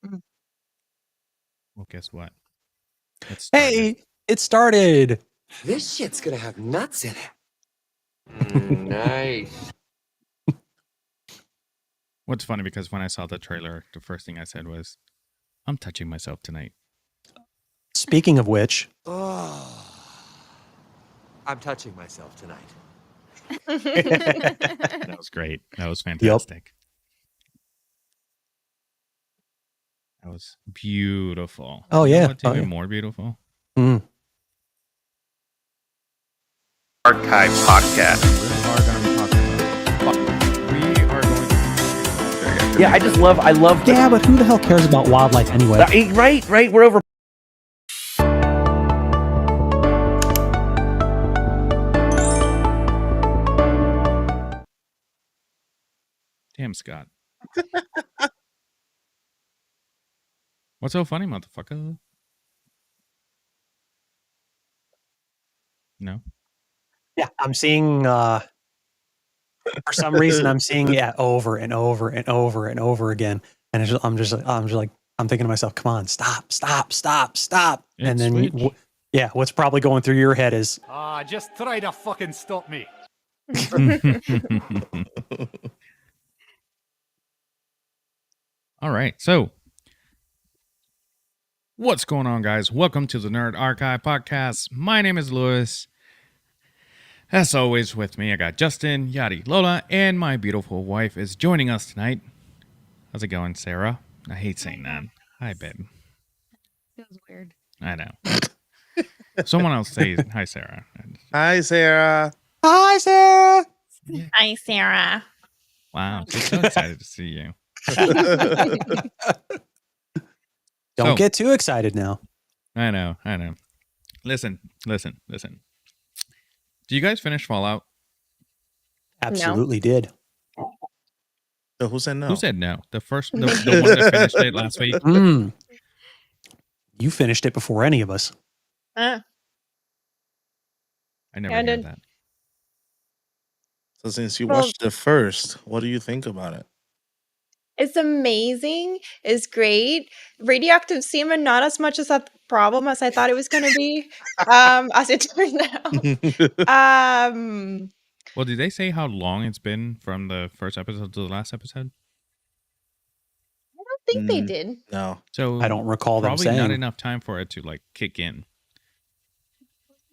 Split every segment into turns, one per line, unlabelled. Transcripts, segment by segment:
Well, guess what?
Hey, it started.
This shit's gonna have nuts in it.
Nice.
What's funny, because when I saw the trailer, the first thing I said was, I'm touching myself tonight.
Speaking of which,
Oh, I'm touching myself tonight.
That was great. That was fantastic. That was beautiful.
Oh,
You know
yeah.
what's even more beautiful?
Mm.
Archive Podcast.
We are going to be talking about. We are going to.
Yeah, I love.
Yeah, but who the hell cares about wildlife anyway?
Right. We're over.
Damn, Scott. What's so funny, motherfucker? No?
Yeah, I'm seeing. For some reason, I'm seeing it over and over and over and over again, and I'm just like, I'm thinking to myself, "Come on, stop!" And then, what's probably going through your head is,
just try to fucking stop me.
All right, so what's going on, guys? Welcome to the Nerd Archive Podcast. My name is Lewis. As always, with me, I got Justin, Yadi, Lola, and my beautiful wife is joining us tonight. How's it going, Sarah? I hate saying that. Hi, babe.
Feels weird.
I know. Someone else say hi, Sarah.
Hi, Sarah.
"Hi, Sarah."
Hi, Sarah.
Wow, she's so excited to see you.
Don't get too excited now.
I know. Listen. Do you guys finish Fallout?
Absolutely did.
So who said no?
Who said no? The one that finished it last week.
You finished it before any of us.
I never
I
heard
did.
that.
So since you watched it first, what do you think about it?
It's amazing. It's great. Radioactive semen, not as much as a problem as I thought it was going to be, as it turned out.
Well, did they say how long it's been from the first episode to the last episode?
I don't think they did.
No.
So
I don't recall them
probably
saying.
not enough time for it to kick in.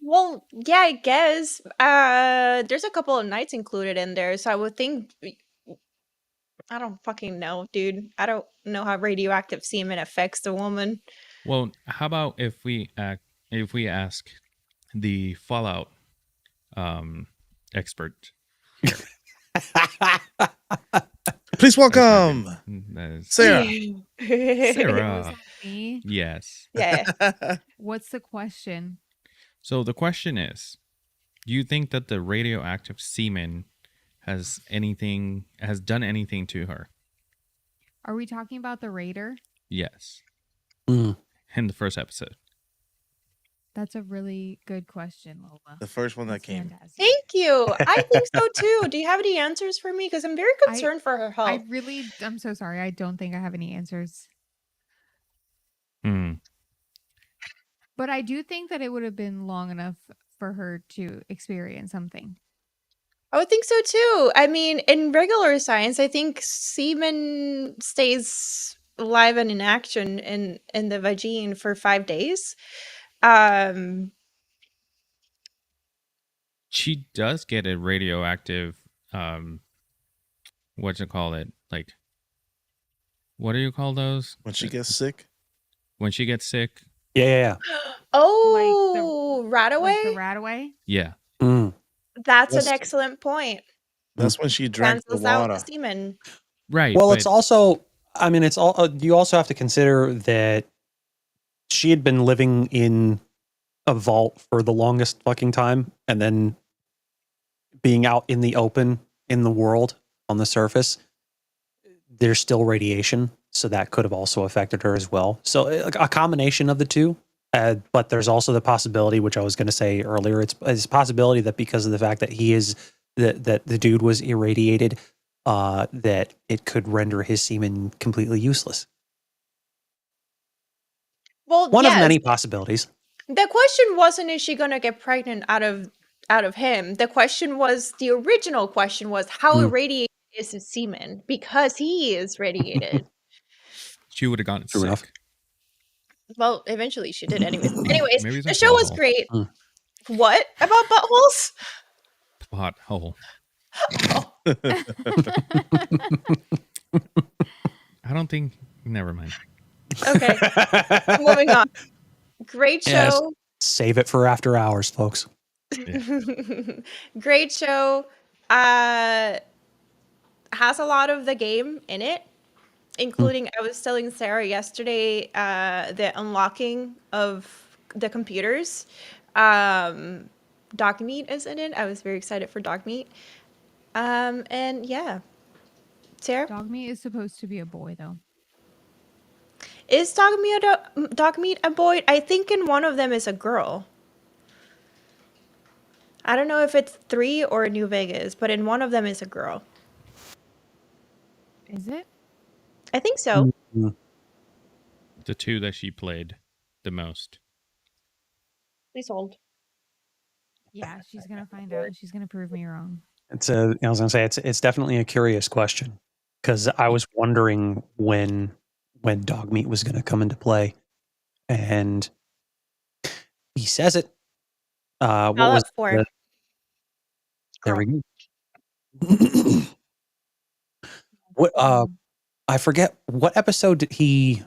Well, yeah, I guess. There's a couple of nights included in there, so I would think. I don't fucking know, dude. I don't know how radioactive semen affects the woman.
Well, how about if we ask the Fallout expert?
Please welcome
That is
Sarah.
Sarah.
Me?
Yes.
Yeah.
What's the question?
So the question is, do you think that the radioactive semen has done anything to her?
Are we talking about the Raider?
Yes.
Mm.
In the first episode.
That's a really good question, Lola.
The first one that
That's
came.
fantastic.
Thank you. I think so too. Do you have any answers for me? Because I'm very concerned for her health.
I'm so sorry. I don't think I have any answers. But I do think that it would have been long enough for her to experience something.
I would think so too. I mean, in regular science, I think semen stays alive and in action in the vagine for 5 days.
She does get a radioactive what do you call it? What do you call those?
When she gets sick?
When she gets sick?
Yeah.
Oh, Radaway?
Like the Radaway?
Yeah.
Mm.
That's
That's-
an excellent point.
That's when she drank the
Cancels out the
water.
semen.
Right.
Well,
but
it's also. I mean, it's all. You also have to consider that she had been living in a vault for the longest fucking time, and then being out in the open in the world on the surface. There's still radiation, so that could have also affected her as well. So a combination of the two. But there's also the possibility, which I was going to say earlier, it's a possibility that because of the fact that he is that the dude was irradiated, that it could render his semen completely useless.
Well,
One of
yes.
many possibilities.
The question wasn't, is she gonna get pregnant out of him? The original question was, how irradiated is his semen? Because he is radiated.
She would have gotten
True
sick.
enough.
Well, eventually she did anyways. Anyways,
Maybe it's
the
a
show was
butthole.
great.
Mm.
What about buttholes?
Plot hole.
Oh,
I don't think. Never mind.
okay, moving on. Great
Yes.
show.
Save it for after hours, folks.
Great show. Has a lot of the game in it, including I was telling Sarah yesterday, the unlocking of the computers. Dog meat is in it. I was very excited for dog meat. And yeah, Sarah,
Dog meat is supposed to be a boy, though.
is dog meat a boy? I think in one of them is a girl. I don't know if it's 3 or New Vegas, but in one of them is a girl.
Is it?
I think so.
The two that she played the most.
Please hold.
Yeah, she's gonna find out. She's gonna prove me wrong.
I was gonna say it's definitely a curious question because I was wondering when dog meat was gonna come into play, and he says it. What was
for?
the- there we go. What I forget what episode did he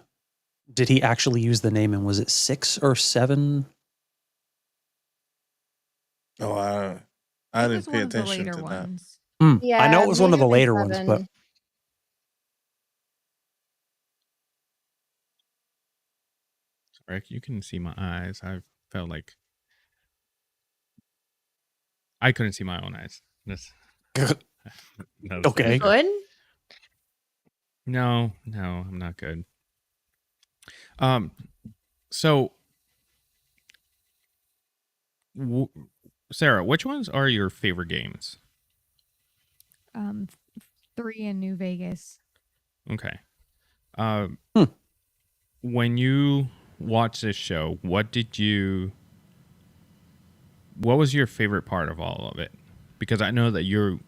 actually use the name in? Was it 6 or 7?
Oh, I
It
didn't
was
pay
one of the
attention
later
to that.
ones.
I know it was one of the
maybe
later ones,
7.
but
Sorry, you can see my eyes. I felt like I couldn't see my own eyes. That's
Okay.
Good.
No, I'm not good. So, Sarah, which ones are your favorite games?
3 in New Vegas.
Okay. When you watch this show, what was your favorite part of all of it? Because I know that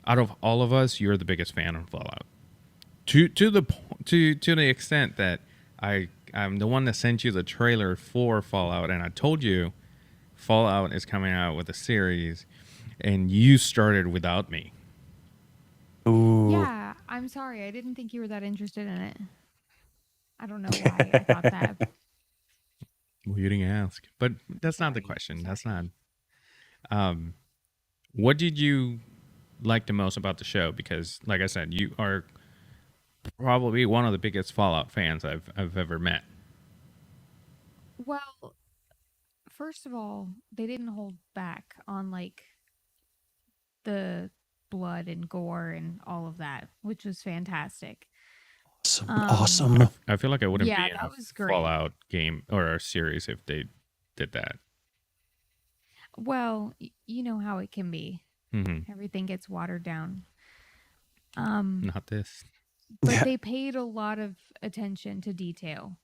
out of all of us, you're the biggest fan of Fallout. To the extent that I'm the one that sent you the trailer for Fallout, and I told you Fallout is coming out with a series, and you started without me.
Ooh.
Yeah, I'm sorry. I didn't think you were that interested in it. I don't know why I thought that.
Well, you didn't ask, but that's not the question. That's not. What did you like the most about the show? Because, like I said, you are probably one of the biggest Fallout fans I've ever met.
Well, first of all, they didn't hold back on like the blood and gore and all of that, which was fantastic.
Awesome.
I feel like I wouldn't
Yeah,
be in
that
a
was great.
Fallout game or a series if they did that.
Well, you know how it can be.
Mm-hmm.
Everything gets watered down.
Not this.
But
Yeah.
they paid a lot of attention to detail.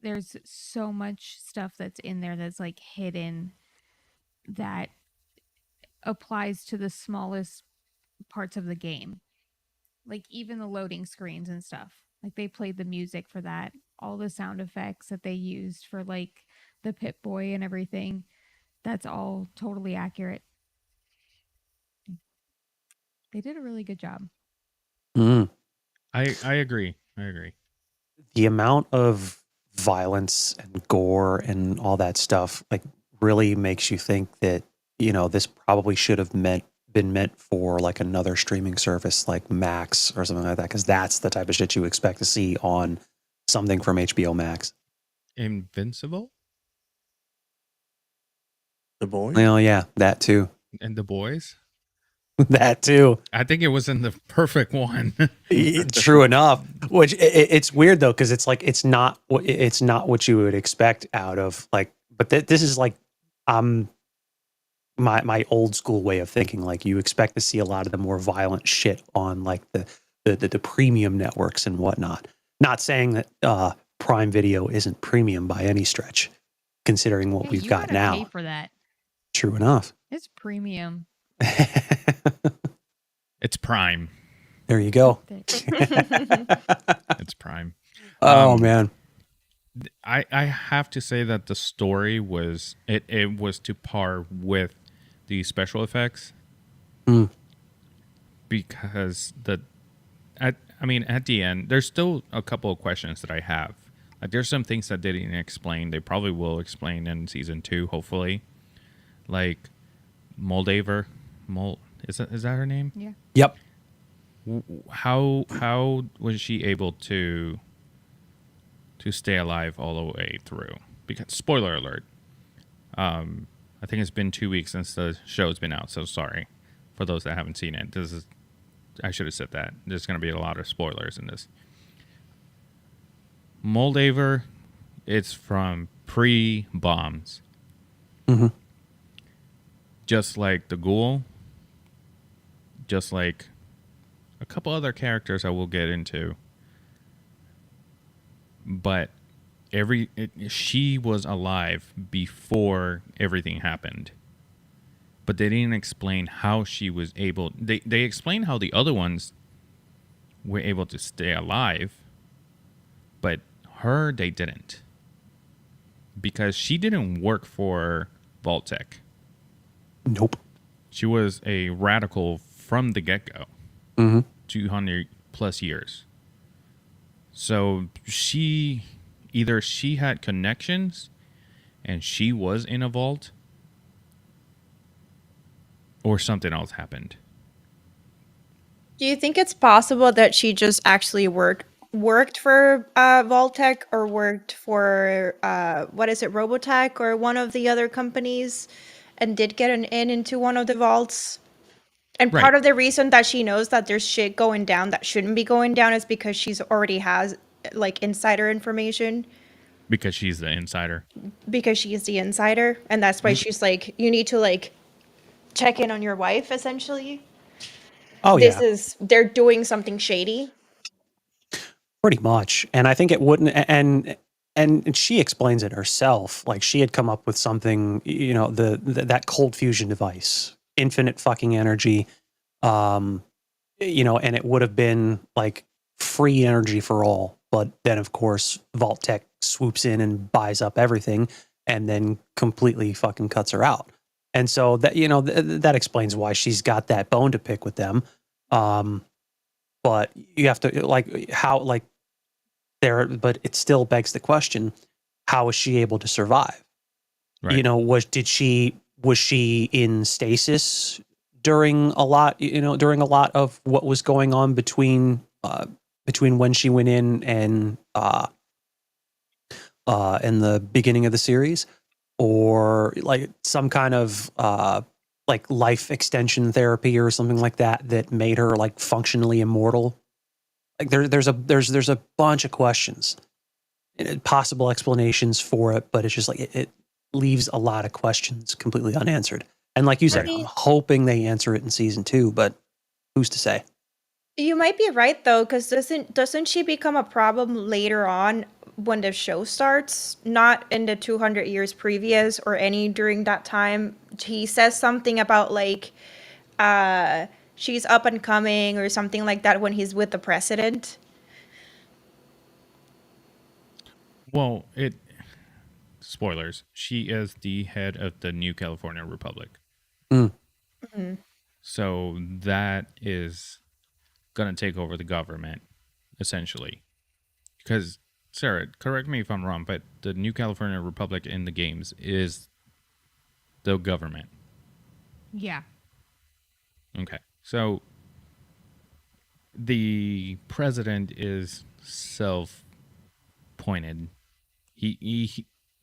There's so much stuff that's in there that's like hidden that applies to the smallest parts of the game. Like even the loading screens and stuff. Like they played the music for that. All the sound effects that they used for like the Pip-Boy and everything. That's all totally accurate. They did a really good job.
Mm.
I agree.
The amount of violence and gore and all that stuff like really makes you think that this probably should have been meant for like another streaming service like Max or something like that, because that's the type of shit you expect to see on something from HBO Max.
Invincible
The boy?
Well, yeah, that too.
and the boys.
That too.
I think it was in the perfect one.
True enough. Which it's weird though, because it's like it's not what you would expect out of like. But this is like my old school way of thinking. Like you expect to see a lot of the more violent shit on like the premium networks and whatnot. Not saying that Prime Video isn't premium by any stretch, considering what
Hey,
we've
you
got
gotta
now.
pay for that.
True enough.
It's premium.
It's Prime.
There you go.
It's Prime.
Oh man.
I have to say that the story was it was to par with the special effects
Mm.
because at the end there's still a couple of questions that I have. Like there's some things that they didn't explain. They probably will explain in season 2, hopefully. Like Moldaver, is that her name?
Yeah.
Yep.
How was she able to stay alive all the way through? Because spoiler alert, I think it's been 2 weeks since the show's been out, so sorry for those that haven't seen it. I should have said that. There's going to be a lot of spoilers in this. Moldaver, it's from pre-bombs.
Mm-hmm.
Just like the Ghoul, just like a couple other characters I will get into. But she was alive before everything happened. But they didn't explain how she was able. They explained how the other ones were able to stay alive, but her they didn't, because she didn't work for Vault-Tec.
Nope.
She was a radical from the get-go.
Mm-hmm.
200 plus years. So she had connections and she was in a vault, or something else happened.
Do you think it's possible that she just actually worked for Vault-Tec, or worked for what is it, Robotech, or one of the other companies, and did get an in into one of the vaults? And
Right.
part of the reason that she knows that there's shit going down that shouldn't be going down is because she's already has like insider information,
Because she's the insider.
because she is the insider, and that's why she's like, you need to like check in on your wife, essentially.
Oh yeah.
They're doing something shady.
Pretty much. And I think it wouldn't, and she explains it herself. Like she had come up with something, that cold fusion device, infinite fucking energy, and it would have been like free energy for all. But then of course, Vault-Tec swoops in and buys up everything and then completely fucking cuts her out. And so that, that explains why she's got that bone to pick with them. But you have to but it still begs the question, how was she able to survive?
Right.
Was she in stasis during a lot of what was going on between when she went in and in the beginning of the series, or like some kind of like life extension therapy or something like that made her like functionally immortal? Like there's a bunch of questions, possible explanations for it, but it's just like it leaves a lot of questions completely unanswered. And like you said,
Right.
I'm hoping they answer it in season 2, but who's to say?
You might be right though, because doesn't she become a problem later on when the show starts? Not in the 200 years previous or any during that time. He says something about like she's up and coming or something like that when he's with the president.
Well, spoilers. She is the head of the New California Republic.
Mm.
Mm-hmm.
So that is going to take over the government, essentially. Because, Sarah, correct me if I'm wrong, but the New California Republic in the games is the government.
Yeah.
Okay. So the president is self-appointed.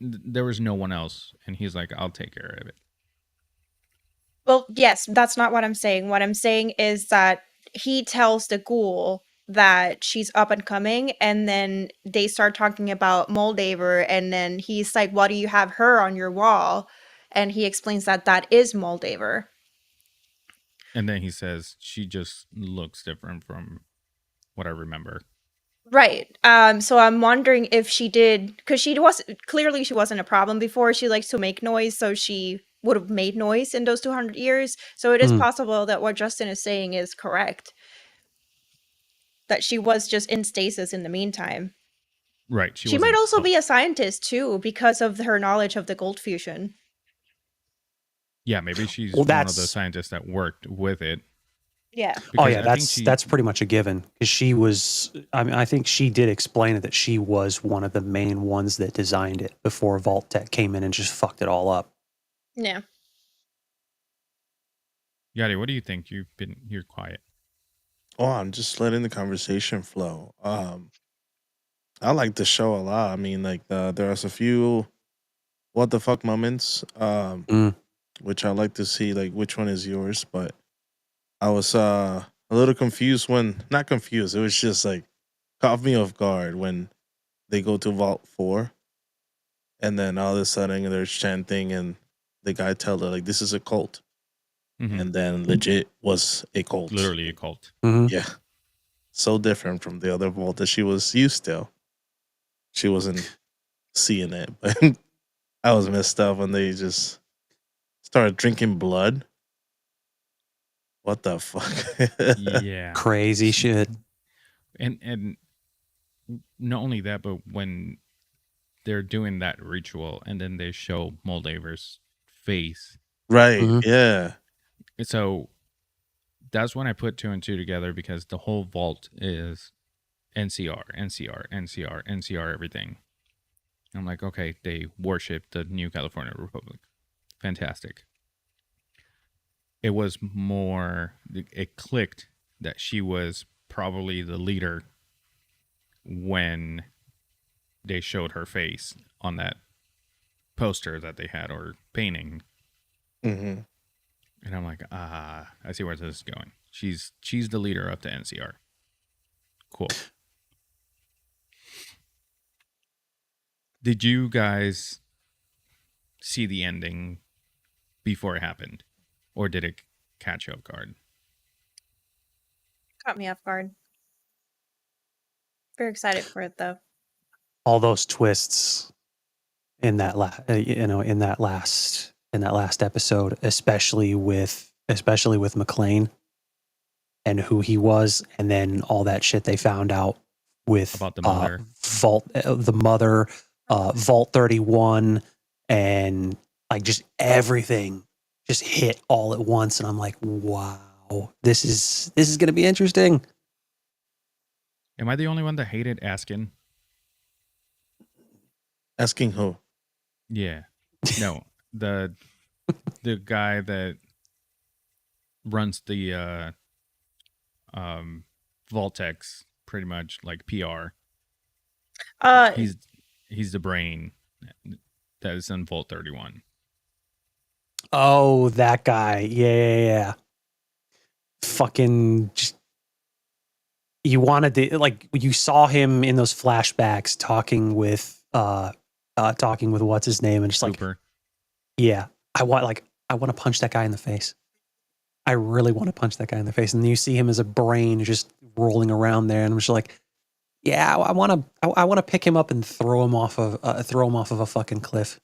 There was no one else, and he's like, I'll take care of it.
Well, yes, that's not what I'm saying. What I'm saying is that he tells the ghoul that she's up and coming, and then they start talking about Moldaver, and then he's like, "Why do you have her on your wall?" And he explains that that is Moldaver.
And then he says, she just looks different from what I remember.
Right. So I'm wondering if she did, because she wasn't a problem before. She likes to make noise, so she would have made noise in those 200 years. So it is
Hmm.
possible that what Justin is saying is correct. That she was just in stasis in the meantime.
Right.
She might
wasn't
also
hooked.
be a scientist too, because of her knowledge of the gold fusion.
Yeah, maybe she's
Well,
one of the
that's
scientists that worked with it.
Yeah.
oh
Because
yeah,
I think she.
that's pretty much a given because she was. I mean, I think she did explain it that she was one of the main ones that designed it before Vault Tech came in and just fucked it all up.
Yeah.
Yadi, what do you think? You're quiet.
Oh, I'm just letting the conversation flow. I like the show a lot. I mean, like there's a few what the fuck moments,
Mm.
which I like to see. Like, which one is yours? But I was a little confused when, not confused. It was just like caught me off guard when they go to Vault 4, and then all of a sudden there's chanting, and the guy tell her like this is a cult,
Mhm.
and then legit was a cult.
Literally a cult.
Mhm.
Yeah. So different from the other Vault that she was used to. She wasn't seeing it, but I was messed up when they just started drinking blood. What the fuck?
Yeah.
Crazy shit.
And not only that, but when they're doing that ritual and then they show Moldaver's face.
Right.
Mhm.
Yeah.
So that's when I put 2 and 2 together, because the whole vault is NCR, NCR, NCR, NCR, everything. I'm like, okay, they worship the New California Republic. Fantastic. It was more, it clicked that she was probably the leader when they showed her face on that poster that they had, or painting.
Mm-hmm.
And I'm like, I see where this is going. She's the leader up to NCR. Cool. Did you guys see the ending before it happened, or did it catch you off guard?
Caught me off guard. Very excited for it though.
All those twists in that in that last episode, especially with McLean and who he was, and then all that shit they found out with
About the mother.
the mother, Vault 31, and like just everything just hit all at once, and I'm like, wow, this is going to be interesting.
Am I the only one that hated Askin?
Asking who?
Yeah. No. the guy that runs the Voltex, pretty much, like PR. He's the brain that is in Vault 31.
Oh, that guy. Yeah. Fucking just, you wanted to, like, you saw him in those flashbacks talking with what's his name, and just like,
Cooper.
yeah, I want to punch that guy in the face. I really want to punch that guy in the face. And then you see him as a brain just rolling around there, and I'm just like, yeah, I want to pick him up and throw him off of a fucking cliff.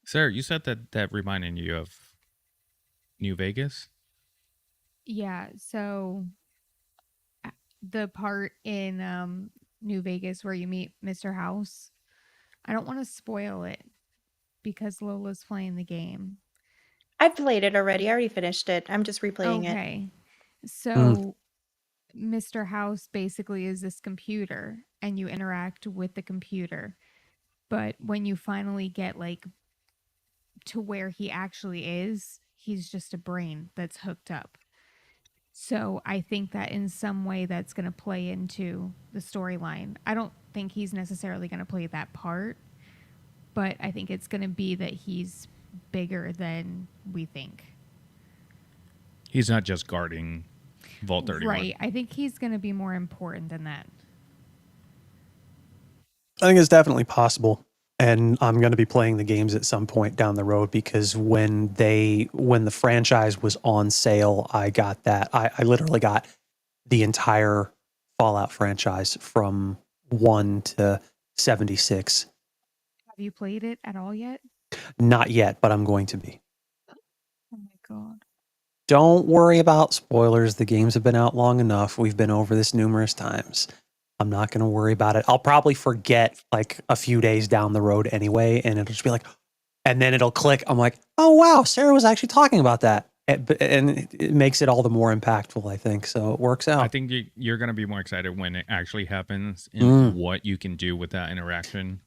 Sarah, you said that reminded you of New Vegas?
Yeah, so the part in New Vegas where you meet Mr. House, I don't want to spoil it because Lola's playing the game.
I've played it already. I already finished it. I'm just replaying it.
Okay. So Mr. House basically is this computer and you interact with the computer. But when you finally get like to where he actually is, he's just a brain that's hooked up. So I think that in some way that's going to play into the storyline. I don't think he's necessarily going to play that part, but I think it's going to be that he's bigger than we think.
He's not just guarding Vault 31.
Right. I think he's going to be more important than that.
I think it's definitely possible. And I'm going to be playing the games at some point down the road, because when the franchise was on sale, I got that. I literally got the entire Fallout franchise from 1 to 76.
Have you played it at all yet?
Not yet, but I'm going to be.
Oh my god.
Don't worry about spoilers. The games have been out long enough. We've been over this numerous times. I'm not going to worry about it. I'll probably forget like a few days down the road anyway, and it'll just be like, and then it'll click. I'm like, oh wow, Sarah was actually talking about that, and it makes it all the more impactful, I think. So it works out.
I think you're going to be more excited when it actually happens and what you can do with that interaction.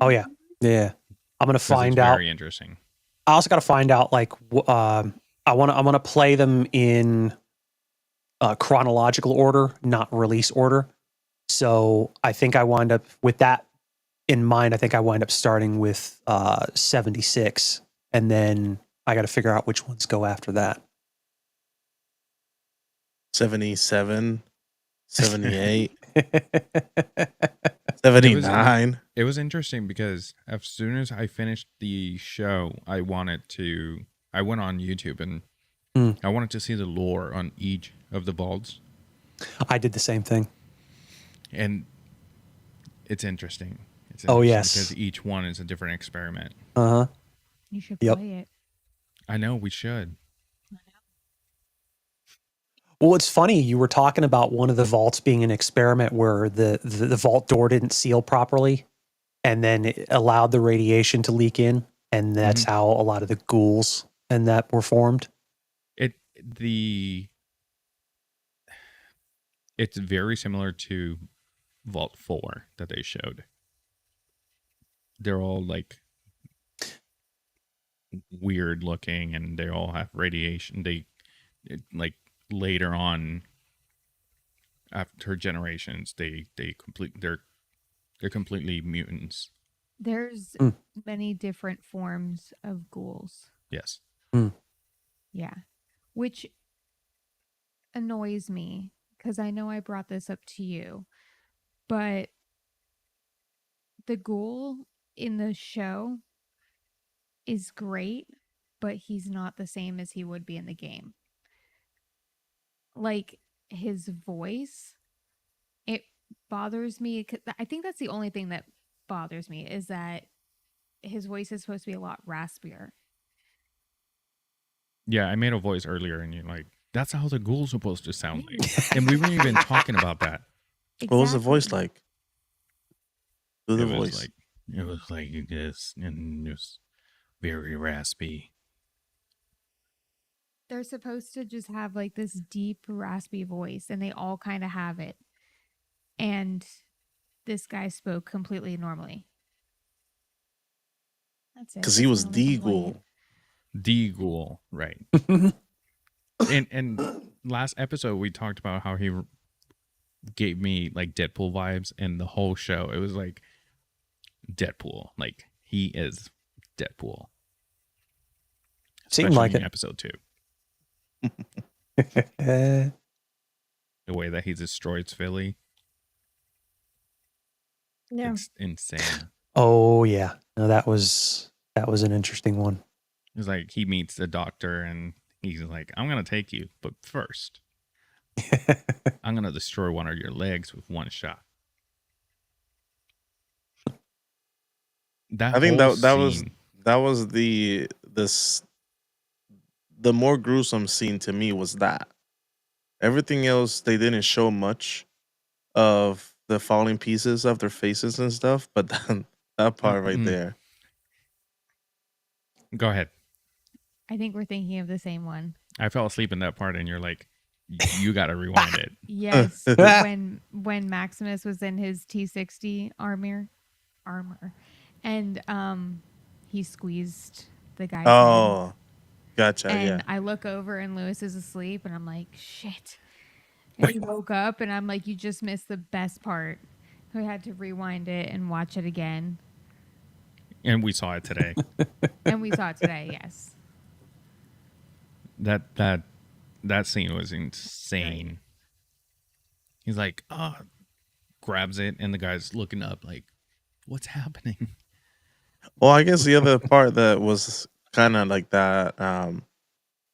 Oh yeah, yeah. I'm gonna
'Cause
find
it's
out.
very interesting.
I also got to find out like I want to play them in chronological order, not release order. So I think I wind up with that in mind. I think I wind up starting with 76, and then I got to figure out which ones go after that.
77, 78, 79.
It was interesting because as soon as I finished the show, I went on YouTube and I wanted to see the lore on each of the vaults.
I did the same thing.
And it's interesting. It's
Oh,
interesting
yes.
because each one is a different experiment.
Uh-huh.
You should
Yep.
play it.
I know we should.
Well, it's funny. You were talking about one of the vaults being an experiment where the vault door didn't seal properly, and then it allowed the radiation to leak in, and that's how a lot of the ghouls and that were formed.
It's very similar to Vault 4 that they showed. They're all like weird looking and they all have radiation. Like later on after generations, they're completely mutants.
There's many different forms of ghouls.
Yes.
Yeah. Which annoys me because I know I brought this up to you, but the ghoul in the show is great, but he's not the same as he would be in the game. Like his voice, it bothers me. I think that's the only thing that bothers me is that his voice is supposed to be a lot raspier.
Yeah, I made a voice earlier and you're like, that's how the ghoul's supposed to sound like. And we weren't even talking about that.
Exactly.
What was the voice like? Do the
It was
voice.
like this and just very raspy.
They're supposed to just have like this deep, raspy voice, and they all kind of have it. And this guy spoke completely normally. That's it.
Because he was the ghoul.
The ghoul, right. and last episode we talked about how he gave me like Deadpool vibes, and the whole show it was like Deadpool, like he is Deadpool.
Seemed like
Especially in
it.
episode 2.
Uh,
The way that he destroys Philly,
Yeah.
it's insane.
oh yeah, no, that was an interesting one.
It's like he meets the doctor and he's like, I'm gonna take you, but first I'm gonna destroy one of your legs with one shot.
I think
whole
that was the more gruesome scene to me was that. Everything else they didn't show much of the falling pieces of their faces and stuff, but that part right there.
Go ahead.
I think we're thinking of the same one.
I fell asleep in that part, and you're like, you got to rewind it.
Yes, when Maximus was in his T60 armor, and he squeezed the guy's head.
Oh, gotcha.
And
Yeah.
I look over and Lewis is asleep, and I'm like, shit. And he woke up, and I'm like, you just missed the best part. We had to rewind it and watch it again.
And we saw it today.
And we saw it today, yes.
That scene was insane.
Right.
He's like, grabs it, and the guy's looking up like, what's happening?
Well, I guess the other part that was kind of like that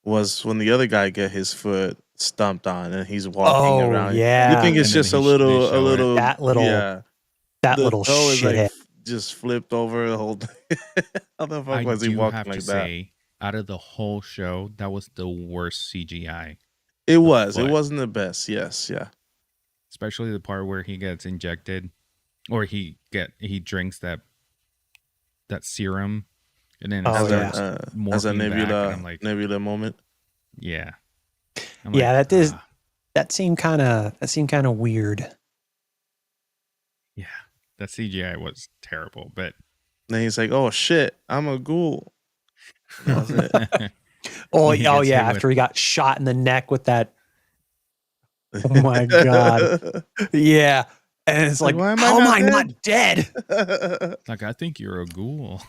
was when the other guy get his foot stumped on, and he's walking
Oh
around. You
yeah,
think it's
And then
just
they show it.
that little
The toe is like
shithead.
just flipped over the whole thing. How the fuck
I
was he
do
walking
have to
like that?
say, out of the whole show, that was the worst CGI.
It was. It
foot.
wasn't the best. Yes, yeah.
Especially the part where he gets injected, or he drinks that serum, and then it
Oh, yeah.
starts
As a
morphing back, and I'm like,
nebula moment.
yeah, I'm
Yeah,
like,
that seemed kind of weird.
yeah, that CGI was terrible, but
Then he's like, "Oh shit, I'm a ghoul." That was it.
Oh,
He
oh
gets
yeah,
hit
after he got shot in the neck with that. Oh my god. Yeah. And it's like,
Why am I
how am
not
I not dead?
like, I think you're a ghoul.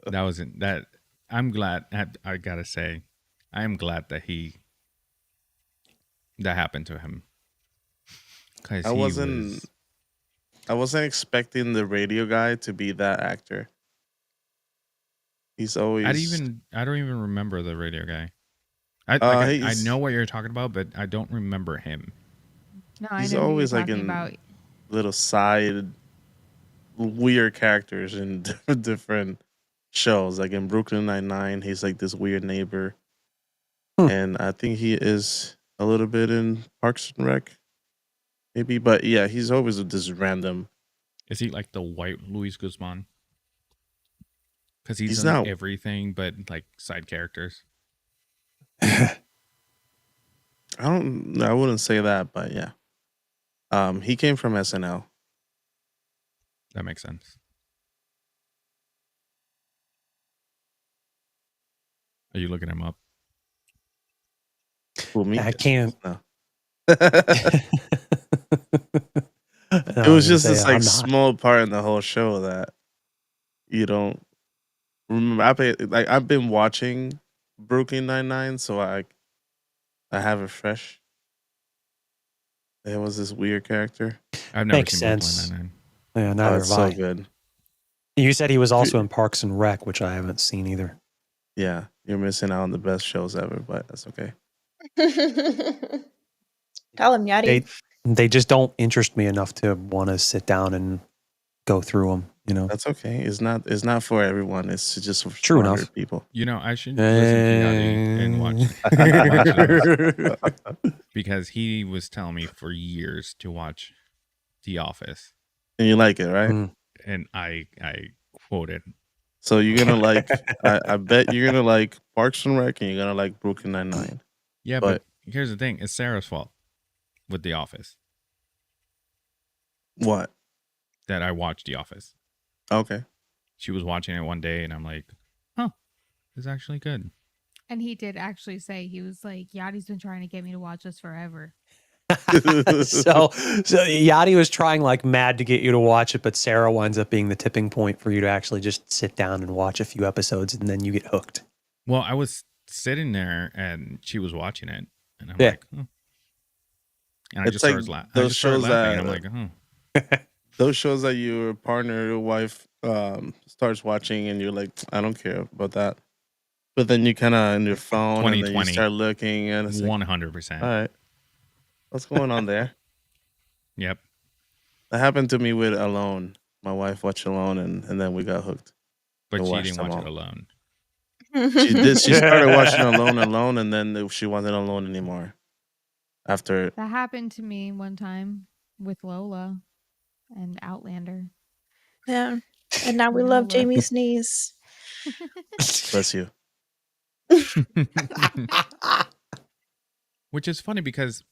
That wasn't that. I'm glad. I gotta say, I am glad that that happened to him. Because
I wasn't expecting the radio guy to be that actor. He's always.
I don't even remember the radio guy. I
he's-
know what you're talking about, but I don't remember him.
No, I
He's
know who you're
always like
talking
in
about.
little side weird characters in different shows. Like in Brooklyn Nine-Nine, he's like this weird neighbor, and I think he is a little bit in Parks and Rec, maybe. But yeah, he's always this random.
Is he like the white Luis Guzman? Because he's
He's
in
not-
everything but like side characters.
I wouldn't say that, but yeah. He came from SNL.
That makes sense. Are you looking him up?
Who, me?
I can't.
No.
It
It was just this like small part in the whole show that you don't remember. I've been watching Brooklyn Nine-Nine, so I have it fresh. There was this weird character.
I've never
Makes
seen
sense.
Brooklyn Nine-Nine.
Yeah,
Oh,
neither
it's
have
so
I.
good.
You said he was also in Parks and Rec, which I haven't seen either.
Yeah, you're missing out on the best shows ever, but that's okay.
Tell him, Yadi.
They just don't interest me enough to want to sit down and go through them. You know,
That's okay. It's not for everyone. It's just for
True
smarter
enough.
people.
You know, I should listen to Yadi and watch those, because he was telling me for years to watch The Office,
And you like it, right?
Mm.
and I quoted.
So you're gonna like. I bet you're gonna like Parks and Rec, and you're gonna like Brooklyn Nine-Nine.
Yeah, but here's the thing: it's Sarah's fault with The Office
What?
that I watched The Office.
Okay.
She was watching it one day, and I'm like, "Huh, it's actually good."
And he did actually say, he was like, Yadi's been trying to get me to watch this forever.
so Yadi was trying like mad to get you to watch it, but Sarah winds up being the tipping point for you to actually just sit down and watch a few episodes, and then you get hooked.
Well, I was sitting there, and she was watching it, and I'm
Yeah.
like, "Huh." And I
It's
just
like
started laughing.
those shows
laughing, and
that-
I'm like, "Huh."
Those shows that your partner or wife starts watching, and you're like, I don't care about that. But then you kind of on your phone, and then you
2020.
start looking, and it's like,
100%.
all right, what's going on there?
Yep.
That happened to me with Alone. My wife watched Alone, and then we got hooked.
But
I
she
watched
didn't
them
watch it
all.
alone.
She did. She started watching Alone, and then she wasn't alone anymore. After
That happened to me one time with Lola and Outlander.
Yeah. And now we love
Lola.
Jamie Sneeze.
bless you.
Which is funny because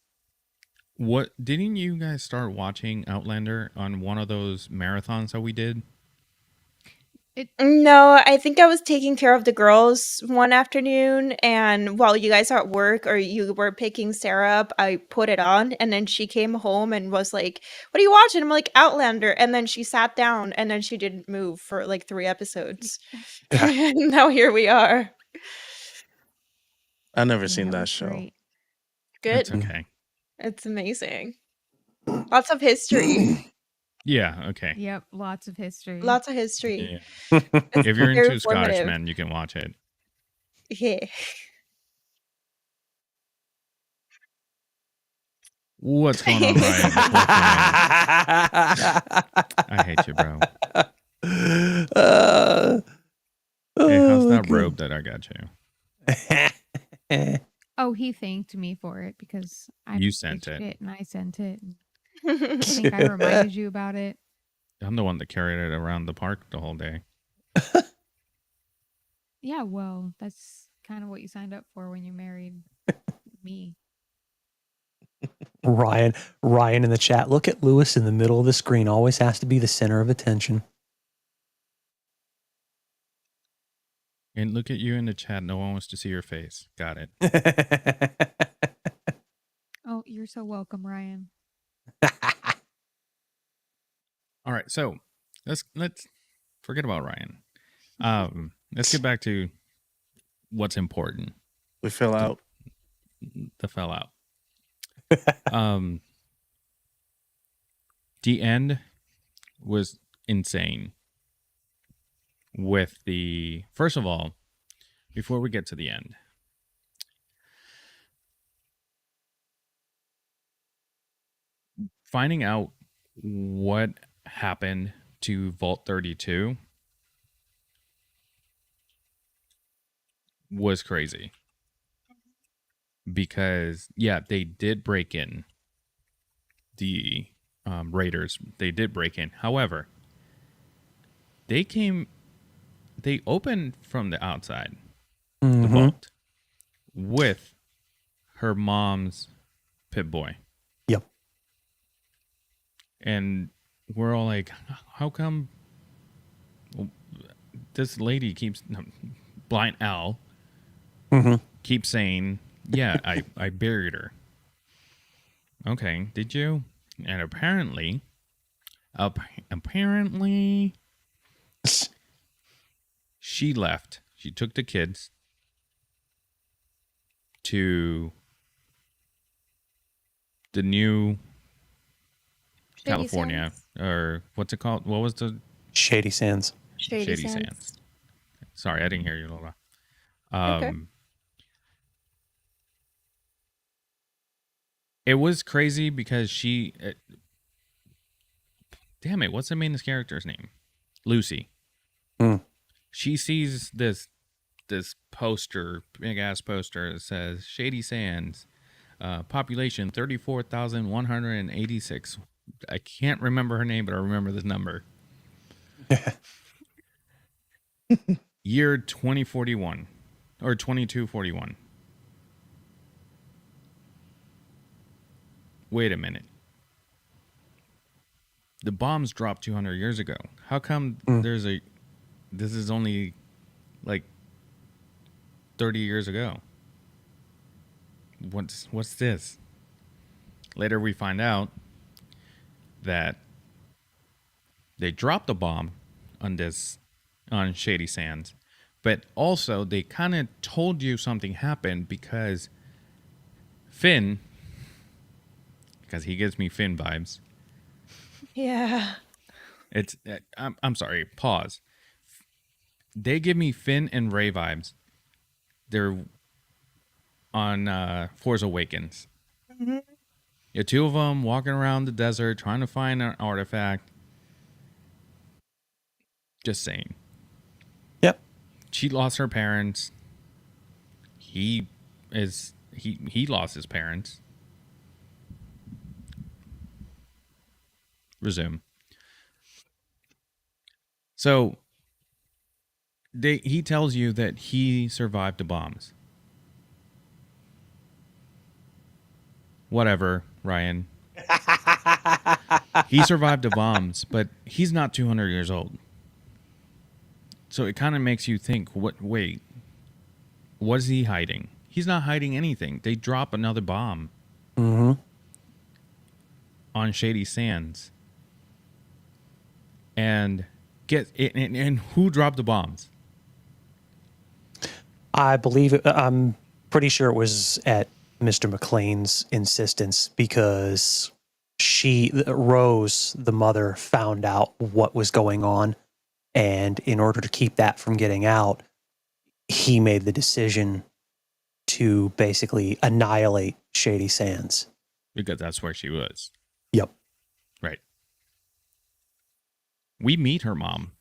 didn't you guys start watching Outlander on one of those marathons that we did?
No, I think I was taking care of the girls one afternoon, and while you guys are at work or you were picking Sarah up, I put it on, and then she came home and was like, "What are you watching?" I'm like, "Outlander," and then she sat down, and then she didn't move for like 3 episodes. And now here we are.
I never
Yeah,
seen
it
that
was
show.
great.
Good.
It's okay.
It's amazing. Lots of history.
Yeah, okay.
Yep, lots of history.
Lots of history.
Yeah. If you're
Very
into Scottish
informative.
men, you can watch it.
Yeah.
What's going on, Ryan? Welcome in. I hate you, bro. Hey, how's that robe that I got you?
Oh, he thanked me for it because I
You sent
pitched
it.
and I sent it. I think I reminded you about it.
I'm the one that carried it around the park the whole day.
Yeah, well, that's kind of what you signed up for when you married me.
Ryan in the chat. Look at Lewis in the middle of the screen. Always has to be the center of attention.
And look at you in the chat. No one wants to see your face. Got it.
Oh, you're so welcome, Ryan.
All right, so let's forget about Ryan. Let's get back to what's important.
We fell out.
The fell out. The end was insane. With the first of all, before we get to the end, finding out what happened to Vault 32 was crazy. Because, yeah, they did break in. The Raiders, they did break in. However, they opened from the outside, the vault, with her mom's pit boy.
Yep.
And we're all like, how come this lady keeps, Blind Al, keeps saying, yeah, I buried her. Okay, did you? And apparently, she left. She took the kids to the new
Shady
California,
Sands.
or what's it called? What was the
Shady Sands.
Shady Sands.
Sorry, I didn't hear you, Lola.
Okay.
It was crazy because she. Damn it! What's the main character's name? Lucy. She sees this poster, big ass poster that says Shady Sands, population 34,186. I can't remember her name, but I remember this number. Year 2041 or 2241. Wait a minute. The bombs dropped 200 years ago. How come this is only like 30 years ago? What's this? Later we find out that they dropped a bomb on Shady Sands, but also they kind of told you something happened because Finn, because he gives me Finn vibes.
Yeah.
I'm sorry, pause. They give me Finn and Rey vibes. They're on Force Awakens. The two of them walking around the desert trying to find an artifact. Just saying.
Yep.
She lost her parents. He lost his parents. Resume. So he tells you that he survived the bombs. Whatever, Ryan. He survived the bombs, but he's not 200 years old. So it kind of makes you think, wait, what is he hiding? He's not hiding anything. They drop another bomb on Shady Sands. And and who dropped the bombs?
I believe I'm pretty sure it was at Mr. McLean's insistence because Rose, the mother, found out what was going on, and in order to keep that from getting out, he made the decision to basically annihilate Shady Sands.
because that's where she was.
Yep.
Right. We meet her mom.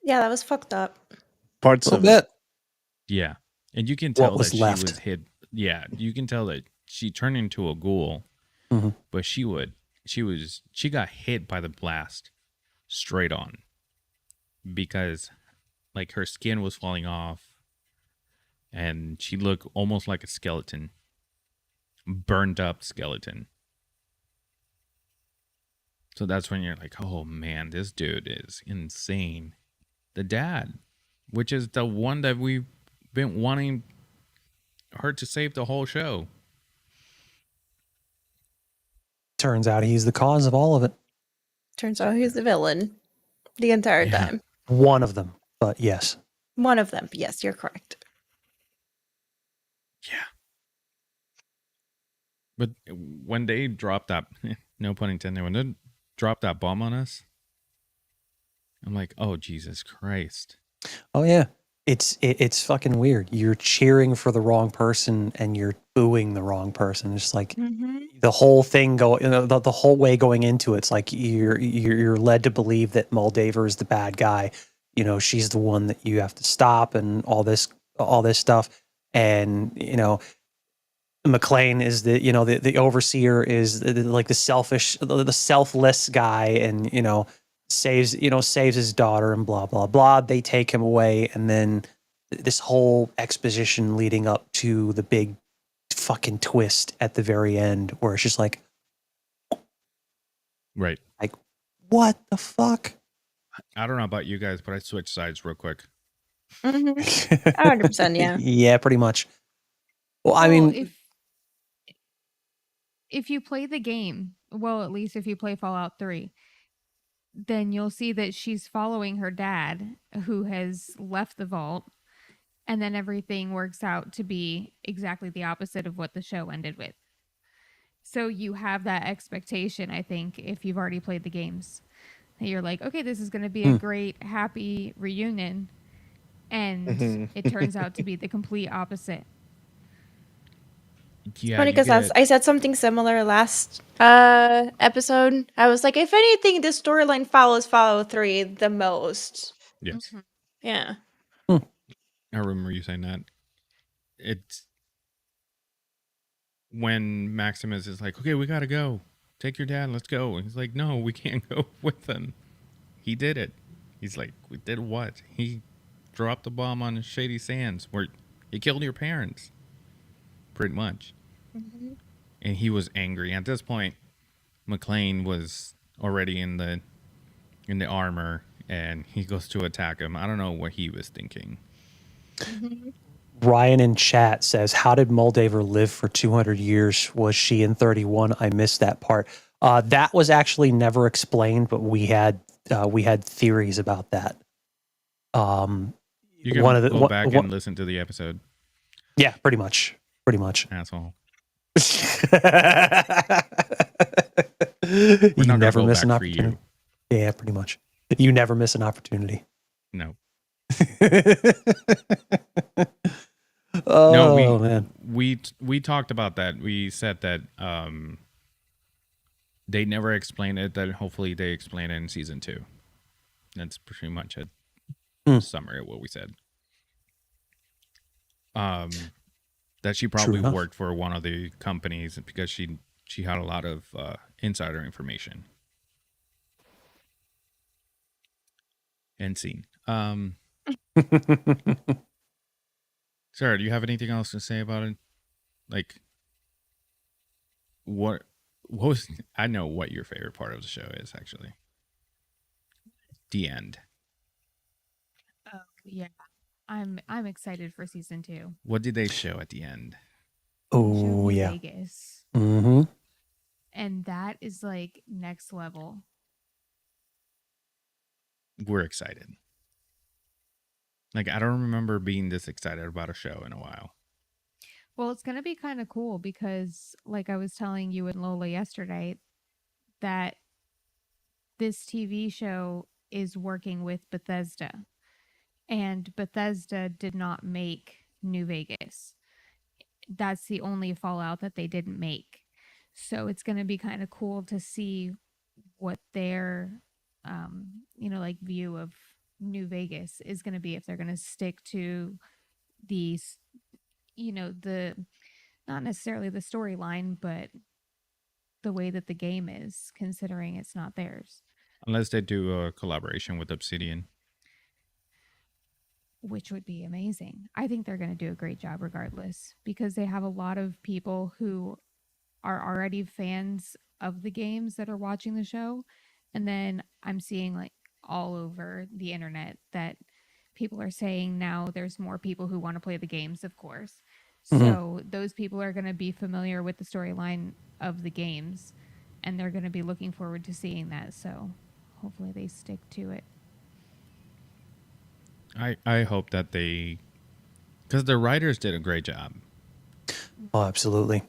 Yeah, that was fucked up.
Parts
A
of
little
it.
bit.
Yeah. And you can
What
tell
was
that
left.
she was hid. Yeah. You can tell that she turned into a ghoul,
Mhm.
but she got hit by the blast straight on because like her skin was falling off and she looked almost like a skeleton, burned up skeleton. So that's when you're like, oh man, this dude is insane. The dad, which is the one that we've been wanting her to save the whole show.
Turns out he's the cause of all of it.
Turns out he's the villain the entire
Yeah.
time.
One of them, but yes.
One of them. Yes, you're correct.
Yeah. But when they dropped that, no pun intended, when they dropped that bomb on us, I'm like, oh, Jesus Christ.
Oh yeah. It's fucking weird. You're cheering for the wrong person and you're booing the wrong person. It's like the whole thing the whole way going into it's like you're led to believe that Moldaver is the bad guy. You know, she's the one that you have to stop and all this stuff. And you know, McLean is the overseer is like the selfish, the selfless guy, and saves his daughter and blah blah blah. They take him away, and then this whole exposition leading up to the big fucking twist at the very end, where it's just like,
Right.
what the fuck?
I don't know about you guys, but I switched sides real quick.
100%, yeah.
Yeah, pretty much. Well, I
Well,
mean,
if you play the game, well, at least if you play Fallout 3, then you'll see that she's following her dad, who has left the vault, and then everything works out to be exactly the opposite of what the show ended with. So you have that expectation, I think, if you've already played the games, that you're like, okay, this is going to be a great, happy reunion, and it turns out to be the complete opposite.
Yeah,
Funny because I said something similar last episode. I was like, if anything, this storyline follows Fallout 3 the most.
Yes.
Yeah.
I remember you saying that. It's when Maximus is like, okay, we gotta go. Take your dad, let's go. And he's like, no, we can't go with him. He did it. He's like, we did what? He dropped the bomb on Shady Sands where he killed your parents. Pretty much. And he was angry. At this point, McLean was already in the armor and he goes to attack him. I don't know what he was thinking.
Ryan in chat says, how did Moldaver live for 200 years? Was she in 31? I missed that part. That was actually never explained, but we had theories about that.
You can go back and listen to the episode.
Yeah, pretty much.
Asshole.
You
not
never
gonna go
miss an
back for
opportunity.
you.
Yeah, pretty much. You never miss an opportunity.
No.
Oh
No,
man.
we talked about that. We said that they never explained it. That hopefully they explain it in season 2. That's pretty much a summary of what we said. That she probably worked for one of the companies because she had a lot of insider information. End scene. Sarah, do you have anything else to say about it? Like, what was? I know what your favorite part of the show is. Actually, the end.
Oh yeah, I'm excited for season 2.
What did they show at the end?
Oh yeah.
Vegas.
Mm-hmm.
And that is like next level.
We're excited. Like, I don't remember being this excited about a show in a while.
Well, it's going to be kind of cool because, like I was telling you and Lola yesterday, that this TV show is working with Bethesda. And Bethesda did not make New Vegas. that's the only Fallout that they didn't make. So it's going to be kind of cool to see what their like view of New Vegas is going to be, if they're going to stick to these, the not necessarily the storyline, but the way that the game is, considering it's not theirs,
Unless they do a collaboration with Obsidian.
which would be amazing. I think they're going to do a great job regardless, because they have a lot of people who are already fans of the games that are watching the show. And then I'm seeing like all over the internet that people are saying now there's more people who want to play the games, of course. So those people are going to be familiar with the storyline of the games, and they're going to be looking forward to seeing that. So hopefully they stick to it.
I hope that they, because the writers did a great job,
Oh, absolutely.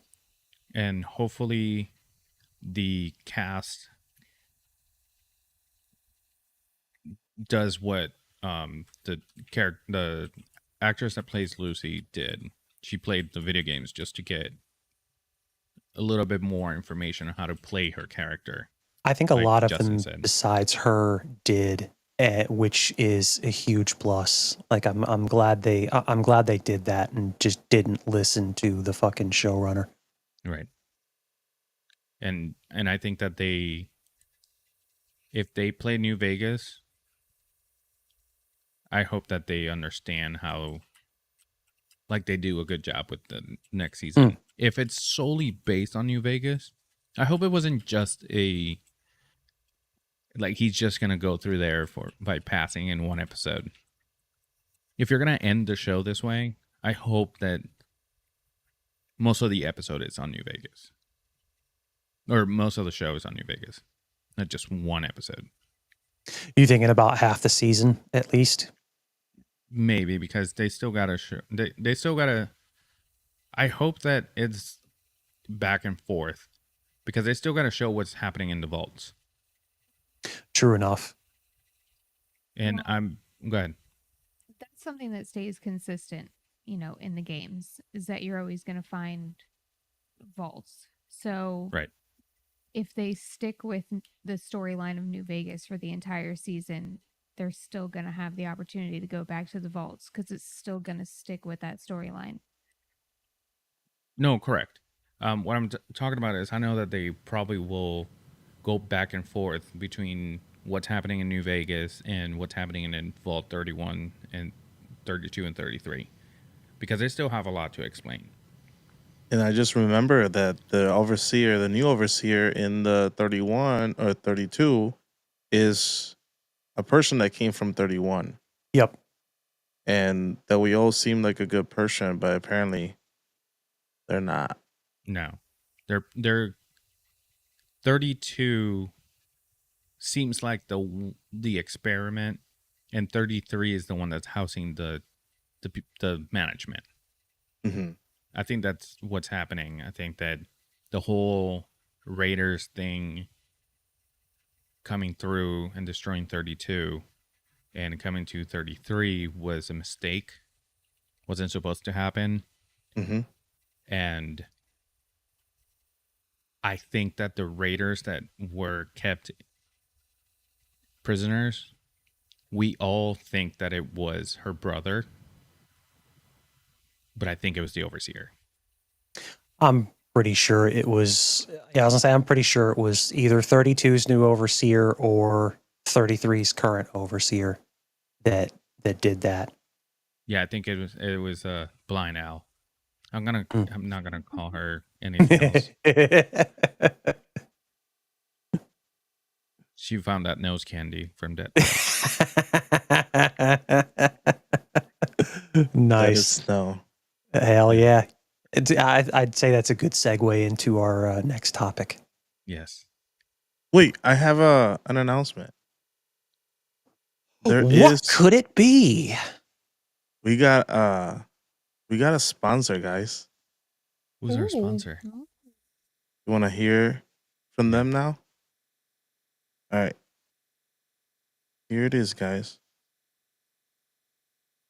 and hopefully the cast does what the actress that plays Lucy did. She played the video games just to get a little bit more information on how to play her character.
I think a
Like
lot of
Justin
them
said.
besides her did, which is a huge plus. Like I'm glad they did that and just didn't listen to the fucking showrunner.
Right. And I think that if they play New Vegas, I hope that they understand how, like, they do a good job with the next season. If it's solely based on New Vegas, I hope it wasn't just like he's just gonna go through there by passing in one episode. If you're gonna end the show this way, I hope that most of the episode is on New Vegas, or most of the show is on New Vegas, not just one episode.
You thinking about half the season at least?
Maybe, because they still gotta show. They still gotta. I hope that it's back and forth, because they still gotta show what's happening in the vaults.
True enough.
And go ahead.
That's something that stays consistent, in the games, is that you're always going to find vaults. So
Right.
if they stick with the storyline of New Vegas for the entire season, they're still going to have the opportunity to go back to the vaults, because it's still going to stick with that storyline.
No, correct. What I'm talking about is, I know that they probably will go back and forth between what's happening in New Vegas and what's happening in Vault 31 and 32 and 33, because they still have a lot to explain.
And I just remember that the new overseer in the 31 or 32 is a person that came from 31.
Yep.
And that we all seem like a good person, but apparently they're not.
No, they're 32 seems like the experiment, and 33 is the one that's housing the management.
Mm-hmm.
I think that's what's happening. I think that the whole Raiders thing coming through and destroying 32 and coming to 33 was a mistake. Wasn't supposed to happen.
Mm-hmm.
And I think that the Raiders that were kept prisoners, we all think that it was her brother, but I think it was the overseer.
I'm pretty sure it was. Yeah, I was gonna say I'm pretty sure it was either 32's new overseer or 33's current overseer that did that.
Yeah, I think it was Blind Al. I'm not gonna call her anything else. She found that nose candy from Deadpool.
Nice.
No.
Hell yeah. I'd say that's a good segue into our next topic.
Yes.
Wait, I have an announcement.
What could it be?
We got a sponsor, guys.
Who's our sponsor?
You want to hear from them now? All right. Here it is, guys.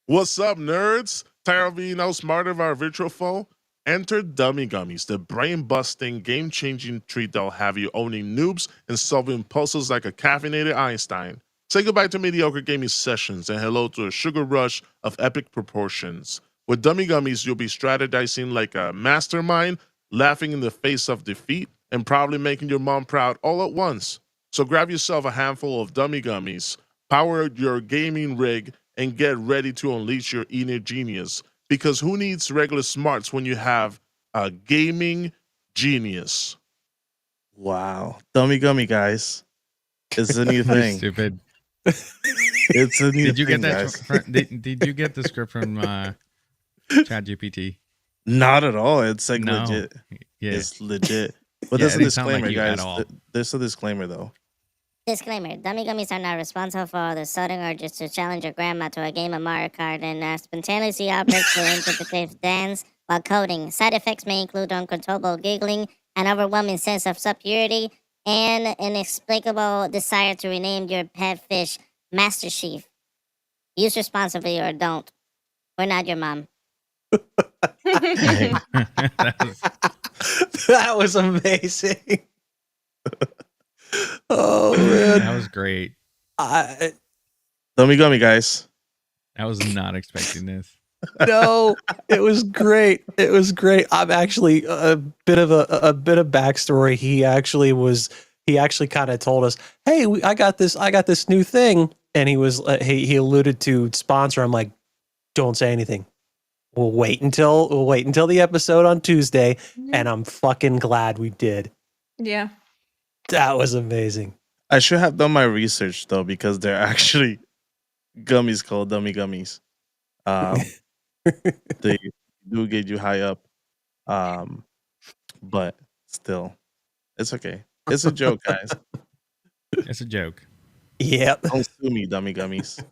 What's up, nerds? Tired of being outsmarted by our virtual foe? Enter Dummy Gummies, the brain-busting, game-changing treat that'll have you owning noobs and solving puzzles like a caffeinated Einstein. Say goodbye to mediocre gaming sessions and hello to a sugar rush of epic proportions. With Dummy Gummies, you'll be strategizing like a mastermind, laughing in the face of defeat, and probably making your mom proud all at once. So grab yourself a handful of Dummy Gummies, power your gaming rig, and get ready to unleash your inner genius. Because who needs regular smarts when you have a gaming genius?
Wow. Dummy gummy, guys. It's a new thing.
Stupid.
It's a new
Did you
thing,
get that?
guys.
Did you get the script from ChatGPT?
Not at all. It's like
No.
legit.
Yeah.
It's legit. But
Yeah,
there's
it
a
didn't sound like
disclaimer,
you at
guys.
all.
There's a disclaimer, though.
Disclaimer, Dummy Gummies are not responsible for the sudden urges to challenge your grandma to a game of Mario Kart and spontaneously outbreaks of interpretive dance while coding. Side effects may include uncontrollable giggling, an overwhelming sense of superiority, and an inexplicable desire to rename your pet fish Master Chief. Use responsibly or don't. We're not your mom.
That was-
That was amazing. Oh man,
that was great.
I
Dummy gummy, guys.
I was not expecting this.
no, it was great. It was great. I'm actually a bit of backstory. He actually kind of told us, "Hey, I got this new thing," and he alluded to sponsor. I'm like, "Don't say anything. We'll wait until the episode on Tuesday." And I'm fucking glad we did.
Yeah.
That was amazing.
I should have done my research, though, because they're actually gummies called dummy gummies. They do get you high up. But still, it's okay. It's a joke, guys.
It's a joke.
Yep.
Don't sue me, dummy gummies.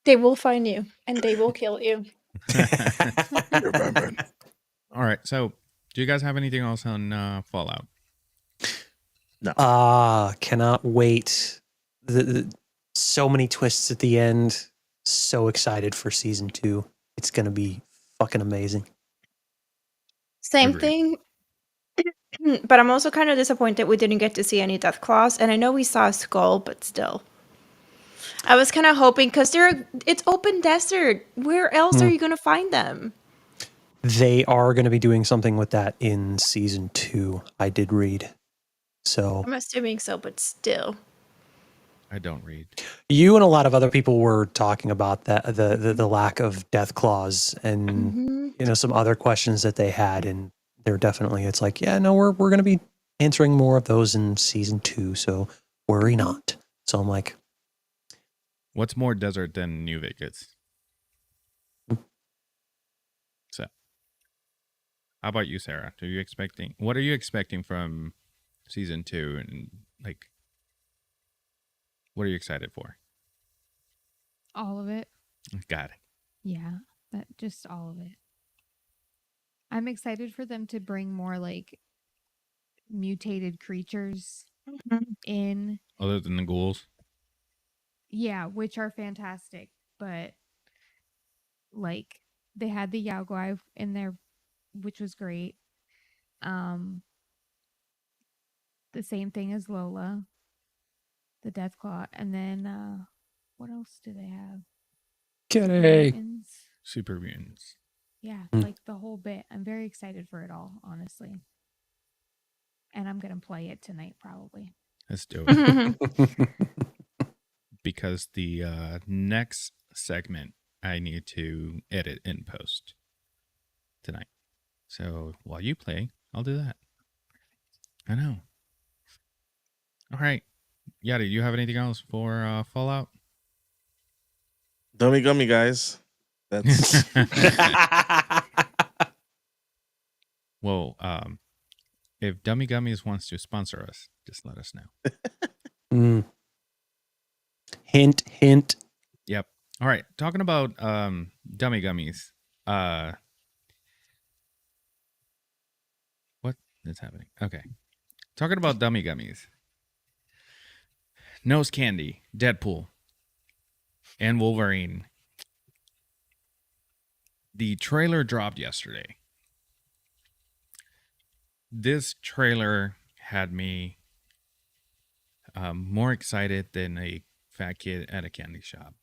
They will find you and they will kill you.
Remember.
All right. So, do you guys have anything else on Fallout?
Cannot wait. So many twists at the end. So excited for season 2. It's gonna be fucking amazing.
Same
Agreed.
thing. But I'm also kind of disappointed we didn't get to see any death claws. And I know we saw a skull, but still. I was kind of hoping because it's open desert. Where else are you going to find them?
They are going to be doing something with that in season 2. I did read. So
I'm assuming so, but still.
I don't read.
you and a lot of other people were talking about that the lack of death claws and some other questions that they had, and they're definitely it's like, yeah, no, we're going to be answering more of those in season 2, so worry not. So I'm like,
What's more desert than New Vegas? So, how about you, Sarah? What are you expecting from season 2, and like, what are you excited for?
All of it.
Got it.
Yeah, just all of it. I'm excited for them to bring more like mutated creatures in.
Other than the ghouls.
Yeah, which are fantastic, but like they had the Yao Guai in there, which was great. The same thing as Lola, the Deathclaw, and then what else do they have?
Kitty.
Mutants.
Super mutants.
Yeah,
Mm.
like the whole bit. I'm very excited for it all, honestly. And I'm gonna play it tonight, probably.
Let's do it. Because the next segment I need to edit in post tonight. So while you play, I'll do that. I know. All right. Yadi, do you have anything else for Fallout?
Dummy gummy, guys. That's
Well, if Dummy Gummies wants to sponsor us, just let us know.
Hint, hint.
Yep. All right. Talking about Dummy Gummies. What is happening? Okay. Talking about Dummy Gummies. Nose Candy, Deadpool, and Wolverine The trailer dropped yesterday. This trailer had me more excited than a fat kid at a candy shop.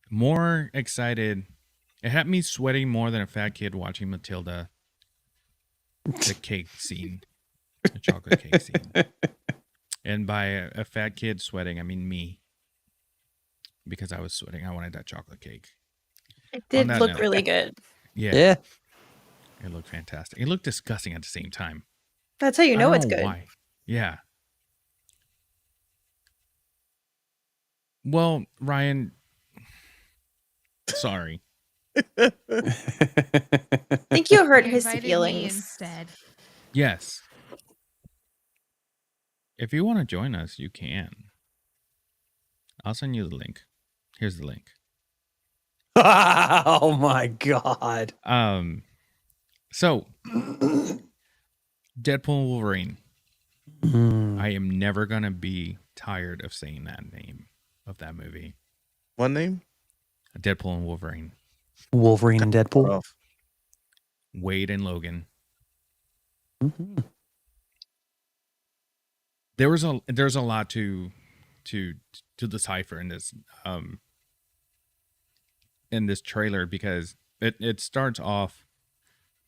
More excited. It had me sweating more than a fat kid watching Matilda. The cake scene, the chocolate cake scene. And by a fat kid sweating, I mean me. Because I was sweating. I wanted that chocolate cake.
It did
that
look
note.
really good.
Yeah. It looked fantastic. It looked disgusting at the same time.
That's how you
I
know
don't
it's good.
Why. Yeah. Well, Ryan, sorry.
I think you hurt his
Invited me
feelings.
instead.
Yes. If you want to join us, you can. I'll send you the link. Here's the link.
Oh my god.
So Deadpool Wolverine. I am never gonna be tired of saying that name of that movie.
What name?
Deadpool and Wolverine.
Wolverine and Deadpool.
Off.
Wade and Logan.
Mhm.
There's a lot to decipher in this trailer, because it starts off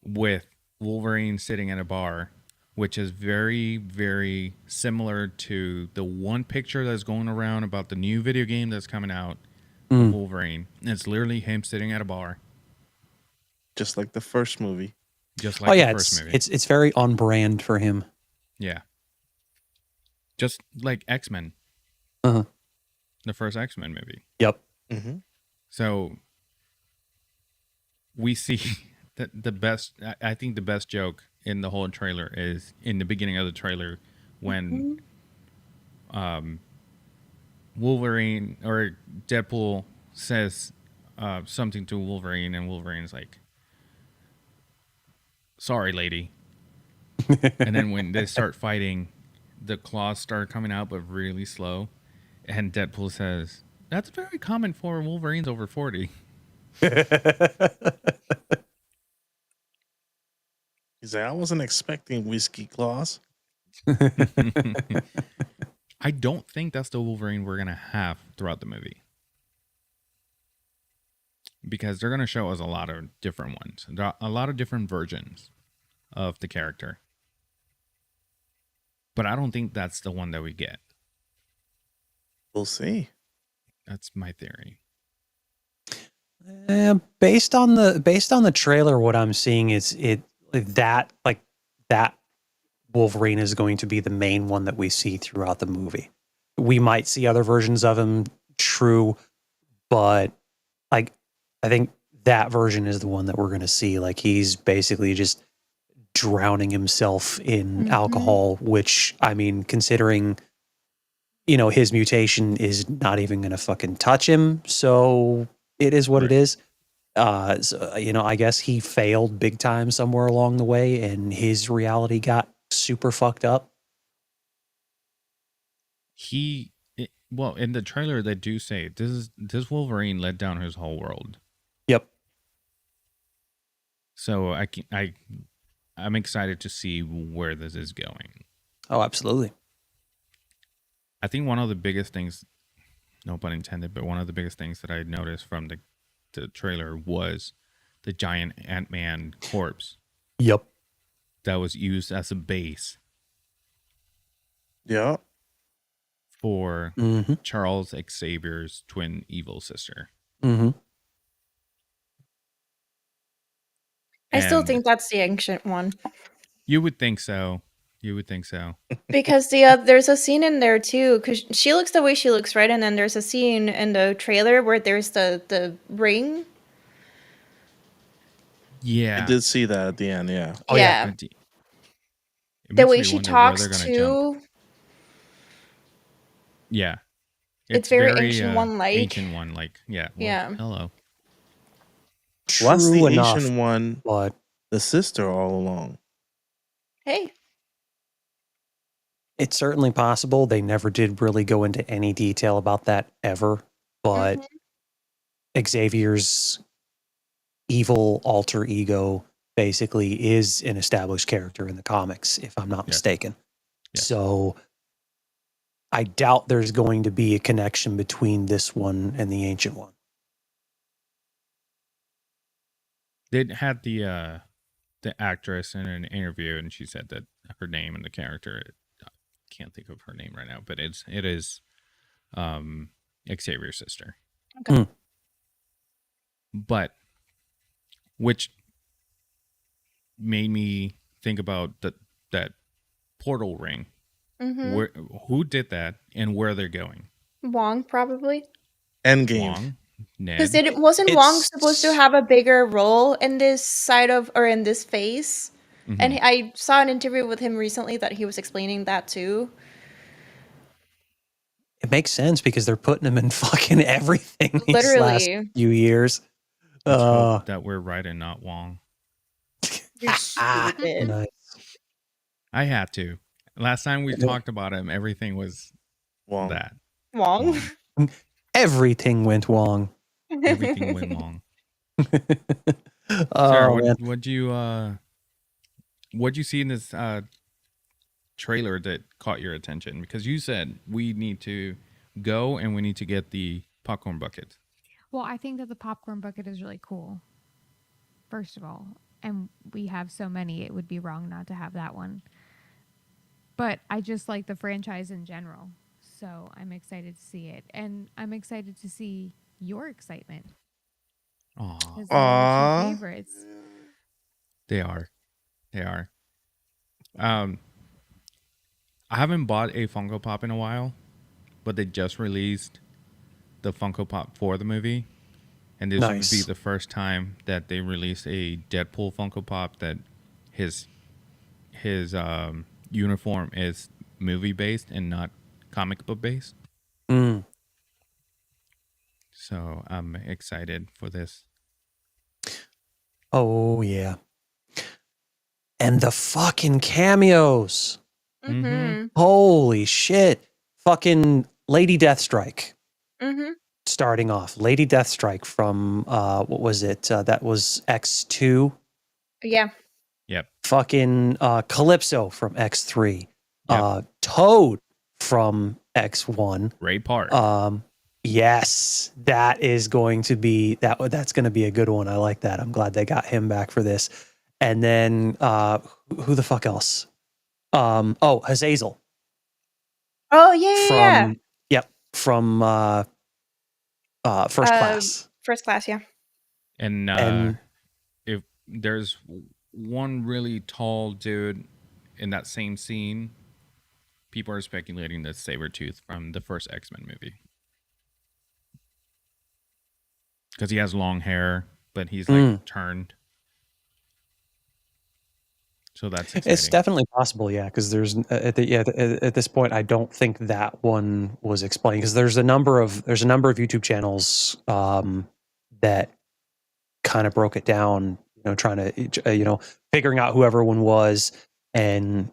with Wolverine sitting at a bar, which is very, very similar to the one picture that's going around about the new video game that's coming out of Wolverine. It's literally him sitting at a bar.
Just like the first movie.
Just like the first movie.
It's very on brand for him.
Yeah. Just like X-Men.
Uh-huh.
The first X-Men movie.
Yep.
Mm-hmm.
So we see the best, I think the best joke in the whole trailer is in the beginning of the trailer when Wolverine or Deadpool says something to Wolverine, and Wolverine's like, "Sorry, lady." And then when they start fighting, the claws start coming out, but really slow. And Deadpool says, "That's very common for Wolverines over 40.
He's like, I wasn't expecting whiskey claws.
I don't think that's the Wolverine we're going to have throughout the movie. Because they're going to show us a lot of different ones. A lot of different versions of the character. But I don't think that's the one that we get.
We'll see.
That's my theory.
Based on the trailer, what I'm seeing is that Wolverine is going to be the main one that we see throughout the movie. We might see other versions of him, true, but like I think that version is the one that we're going to see. Like he's basically just drowning himself in alcohol, which, I mean, considering, you know, his mutation is not even going to fucking touch him. So it is what it is. So, you know, I guess he failed big time somewhere along the way and his reality got super fucked up.
Well, in the trailer, they do say this Wolverine let down his whole world.
Yep.
So I'm excited to see where this is going.
Oh, absolutely.
I think one of the biggest things, no pun intended, but one of the biggest things that I noticed from the trailer was the giant Ant-Man corpse.
Yep.
That was used as a base.
Yeah.
For Charles Xavier's twin evil sister.
Mm-hmm.
I still think that's the ancient one.
You would think so.
Because there's a scene in there too, because she looks the way she looks, right? And then there's a scene in the trailer where there's the ring.
Yeah.
I did see that at the end, yeah.
Oh,
yeah. The way she talks too.
Yeah.
It's very ancient one-like.
Ancient one, like, yeah. Well,
yeah.
Hello.
What's the
enough,
Asian one,
but
the sister all along?
Hey.
It's certainly possible. They never did really go into any detail about that ever, but Xavier's evil alter ego basically is an established character in the comics, if I'm not mistaken.
Yes.
So I doubt there's going to be a connection between this one and the ancient one.
They had the actress in an interview, and she said that her name and the character, I can't think of her name right now, but it is Xavier's sister.
Okay.
But which made me think about that portal ring.
Mm-hmm.
Who did that and where they're going?
Wong, probably.
Endgame.
Wong,
Because
Ned.
wasn't Wong
It's-
supposed to have a bigger role in this side of, or in this phase?
Mhm.
And I saw an interview with him recently that he was explaining that too.
It makes sense because they're putting him in fucking everything these last
Literally.
few years.
Let's hope that we're right and not Wong.
You're stupid.
Nice.
I had to. Last time we talked about him, everything was
Wong.
that.
Wong.
Wong.
Everything went wrong.
Everything went wrong.
Oh,
Sarah,
man.
what'd you see in this trailer that caught your attention? Because you said we need to go and we need to get the popcorn bucket.
Well, I think that the popcorn bucket is really cool. First of all, and we have so many, it would be wrong not to have that one. But I just like the franchise in general. So I'm excited to see it. And I'm excited to see your excitement.
Aw,
Because they're your two favorites.
they are. I haven't bought a Funko Pop in a while, but they just released the Funko Pop for the movie. And this
Nice.
would be the first time that they released a Deadpool Funko Pop that his uniform is movie based and not comic book based.
Mm.
So I'm excited for this.
Oh, yeah. And the fucking cameos.
Mm-hmm.
Holy shit. Fucking Lady Deathstrike.
Mm-hmm.
Starting off. Lady Deathstrike from, what was it? That was X2.
Yeah.
Yep.
Fucking Calypso from X3.
Yep.
Toad from X1.
Ray Park.
Yes, that is going to be that's going to be a good one. I like that. I'm glad they got him back for this. And then who the fuck else? Hazazel
Oh yeah.
from First Class.
First Class, yeah.
and if there's one really tall dude in that same scene, people are speculating that Sabretooth from the first X-Men movie. Because he has long hair, but he's like turned. So that's exciting.
It's definitely possible, yeah. Because there's at this point, I don't think that one was explained because there's a number of YouTube channels that kind of broke it down. Trying to figuring out who everyone was, and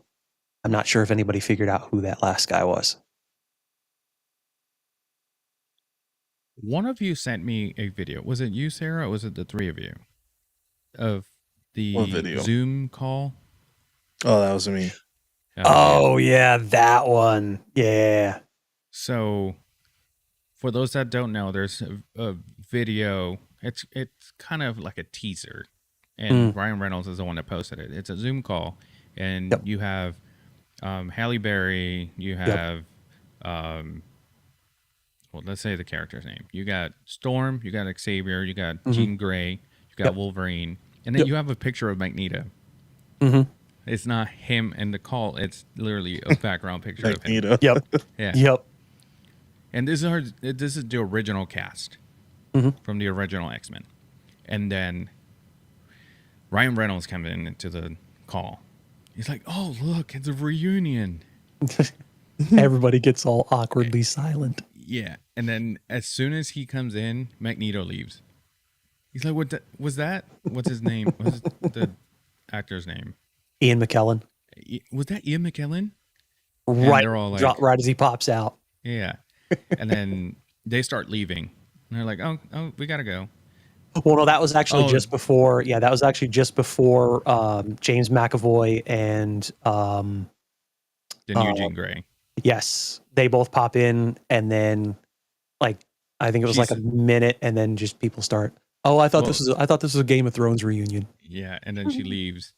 I'm not sure if anybody figured out who that last guy was.
One of you sent me a video. Was it you, Sarah, or was it the three of you? Of the
What video?
Zoom call?
Oh, that was me.
Oh yeah, that one. Yeah.
So, for those that don't know, there's a video. It's kind of like a teaser, and Ryan Reynolds is the one that posted it. It's a Zoom call, and you have Halle Berry. You have well, let's say the character's name. You got Storm. You got Xavier. You got Jean Grey. You got Wolverine, and then you have a picture of Magneto. It's not him in the call. It's literally a background picture of him.
Magneto.
Yep.
Yeah.
Yep.
And this is the original cast from the original X-Men. And then Ryan Reynolds comes into the call. He's like, "Oh, look, it's a reunion."
Everybody gets all awkwardly silent.
Yeah. And then as soon as he comes in, Magneto leaves. He's like, "What was that? What's his name? What's the actor's name?
Ian McKellen.
Was that Ian McKellen?"
Right,
they're all like-
right as he pops out.
Yeah. And then they start leaving. And they're like, oh, we gotta go.
Well, no, that was actually
Oh.
just before. Yeah, that was actually just before James McAvoy and
Then Eugene Gray.
yes, they both pop in, and then like I think it was like a minute, and then just people start. Oh, I thought this was a Game of Thrones reunion.
Yeah, and then she leaves,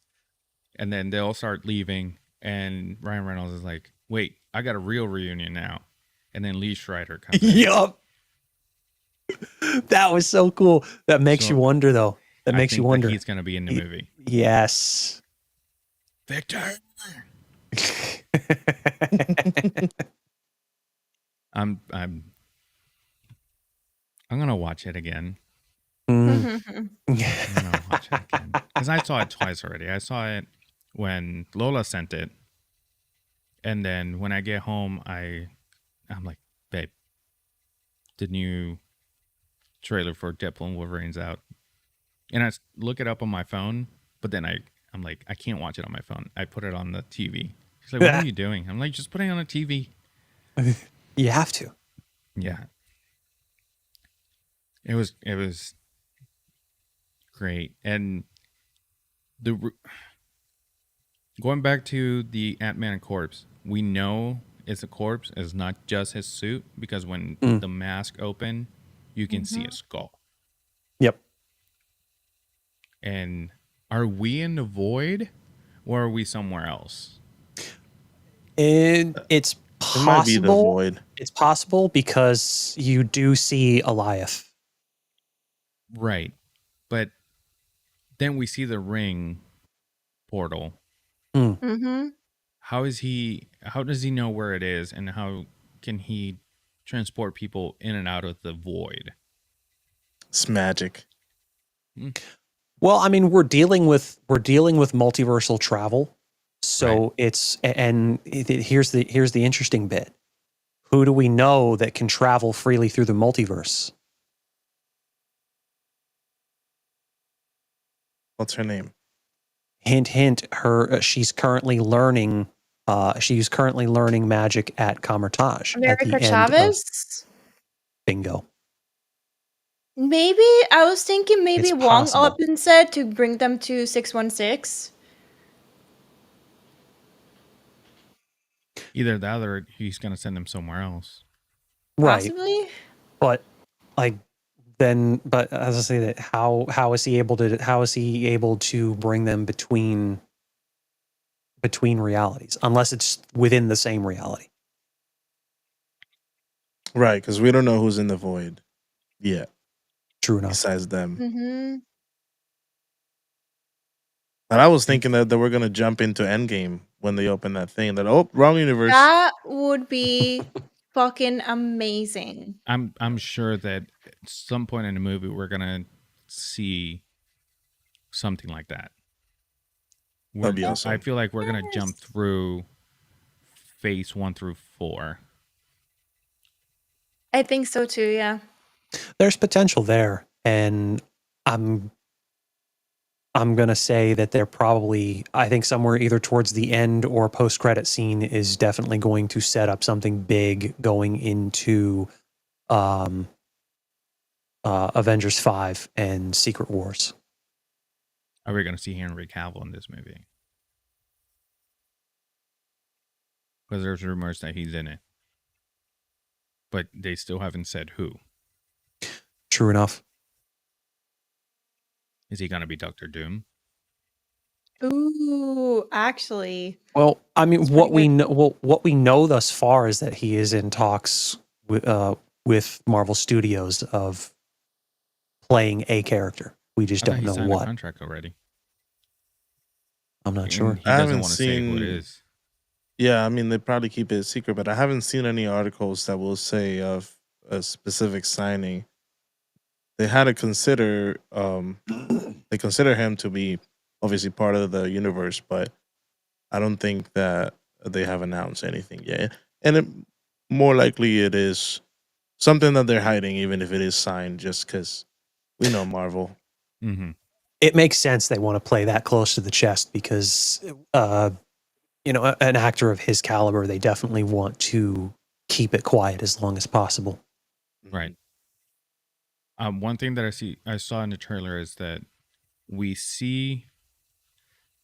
and then they all start leaving, and Ryan Reynolds is like, "Wait, I got a real reunion now," and then Lee Schreider comes in.
Yup. That was so cool. That makes you wonder, though. That makes you wonder.
That he's gonna be in the movie.
Yes.
Victor. I'm gonna watch it again.
Mm.
I'm gonna watch it again because I saw it twice already. I saw it when Lola sent it, and then when I get home, I'm like, babe, the new trailer for Deadpool and Wolverine's out, and I look it up on my phone, but then I'm like, I can't watch it on my phone. I put it on the TV. She's like, what are you doing? I'm like, just putting it on the TV.
You have to.
Yeah. It was great. And going back to the Ant-Man corpse, we know it's a corpse. It's not just his suit, because when the mask open, you can see a skull.
Yep.
And are we in the void, or are we somewhere else?
It's possible.
It might be the void.
It's possible because you do see Eliath.
Right. But then we see the ring portal.
Mm-hmm.
How does he know where it is, and how can he transport people in and out of the void?
It's magic.
Well, I mean, we're dealing with multiversal travel. So here's the interesting bit. Who do we know that can travel freely through the multiverse?
What's her name?
Hint, hint. She's currently learning magic at Kamertage.
America Chavez?
Bingo.
Maybe I was thinking maybe
It's
Wong
possible.
up and said to bring them to 616.
Either that, or he's going to send them somewhere else.
Right.
Possibly.
But as I say that, how is he able to bring them between realities, unless it's within the same reality?
Right, because we don't know who's in the void yet.
True enough.
Besides them.
Mm-hmm.
And I was thinking that we're gonna jump into Endgame when they open that thing. That wrong universe.
That would be fucking amazing.
I'm sure that at some point in the movie we're gonna see something like that.
That'd be awesome.
I feel like we're gonna jump through phase 1 through 4.
I think so too, yeah.
There's potential there, and I'm gonna say that they're probably, I think somewhere either towards the end or post-credit scene is definitely going to set up something big going into Avengers 5 and Secret Wars.
Are we gonna see Henry Cavill in this movie? Because there's rumors that he's in it, but they still haven't said who.
True enough.
Is he gonna be Doctor Doom?
Ooh, actually.
Well, I mean,
That's
what
pretty
what we know thus far is that he is in talks with Marvel Studios of playing a character. We just
I thought
don't
he
know
signed
what.
a contract already.
I'm not
And
sure.
He
I
doesn't
haven't
want to say who it
seen-
is.
Yeah, I mean they probably keep it a secret, but I haven't seen any articles that will say of a specific signing. They had to consider they consider him to be obviously part of the universe, but I don't think that they have announced anything yet. And more likely it is something that they're hiding, even if it is signed, just because we know Marvel.
Mm-hmm.
It makes sense they want to play that close to the chest because, an actor of his caliber, they definitely want to keep it quiet as long as possible.
Right. One thing that I saw in the trailer is that we see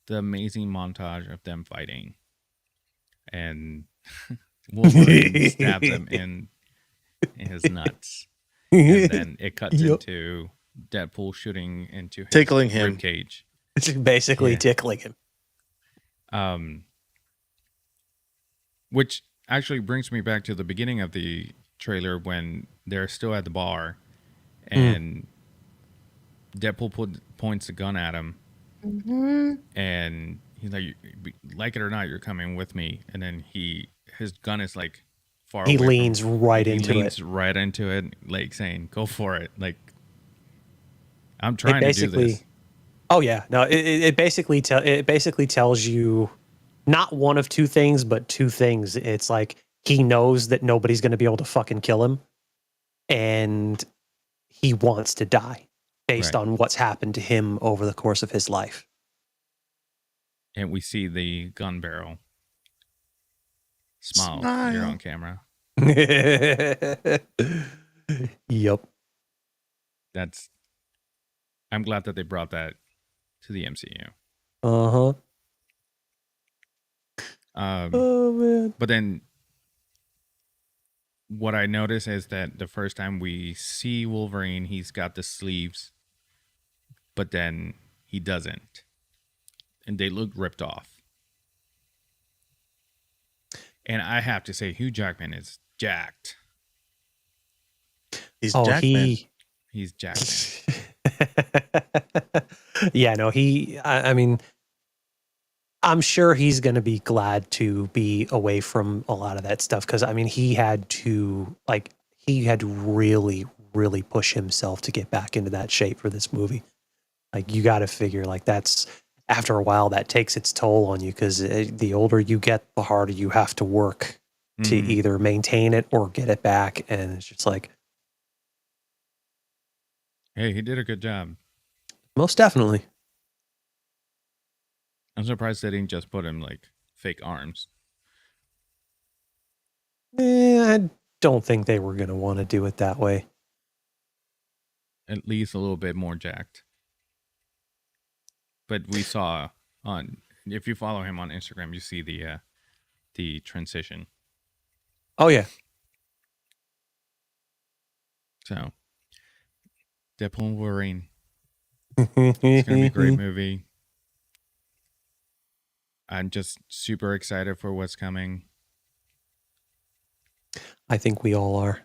the amazing montage of them fighting, and Wolverine stabs him in his nuts, and then it cuts
Yup.
into Deadpool shooting into his
Tickling him.
rib cage.
It's basically
Yeah.
tickling him.
Which actually brings me back to the beginning of the trailer when they're still at the bar, and Deadpool points the gun at him, and he's like it or not, you're coming with me. And then his gun is like far
He
away.
leans right
He
into
leans
it.
right into it, like saying, "Go for it!" Like I'm trying to do this.
Oh yeah, no. It basically tells you not one of two things, but two things. It's like he knows that nobody's going to be able to fucking kill him, and he wants to die based
Right.
on what's happened to him over the course of his life.
And we see the gun barrel. Smile. You're
Smile.
on camera.
Yep.
I'm glad that they brought that to the MCU.
Uh-huh. Oh man.
But then what I notice is that the first time we see Wolverine, he's got the sleeves, but then he doesn't. And they look ripped off. And I have to say, Hugh Jackman is jacked.
He's
Oh,
Jackman.
He's jacked.
Yeah, no, I mean, I'm sure he's going to be glad to be away from a lot of that stuff, because I mean, he had to really, really push himself to get back into that shape for this movie. Like, you got to figure, like, that's, after a while, that takes its toll on you, because the older you get, the harder you have to work to
Mhm.
either maintain it or get it back. And it's just like,
Hey, he did a good job.
most definitely.
I'm surprised they didn't just put him like fake arms.
I don't think they were going to want to do it that way.
At least a little bit more jacked. But we saw if you follow him on Instagram, you see the transition.
Oh, yeah.
So Deadpool and Wolverine. It's gonna be a great movie. I'm just super excited for what's coming.
I think we all are.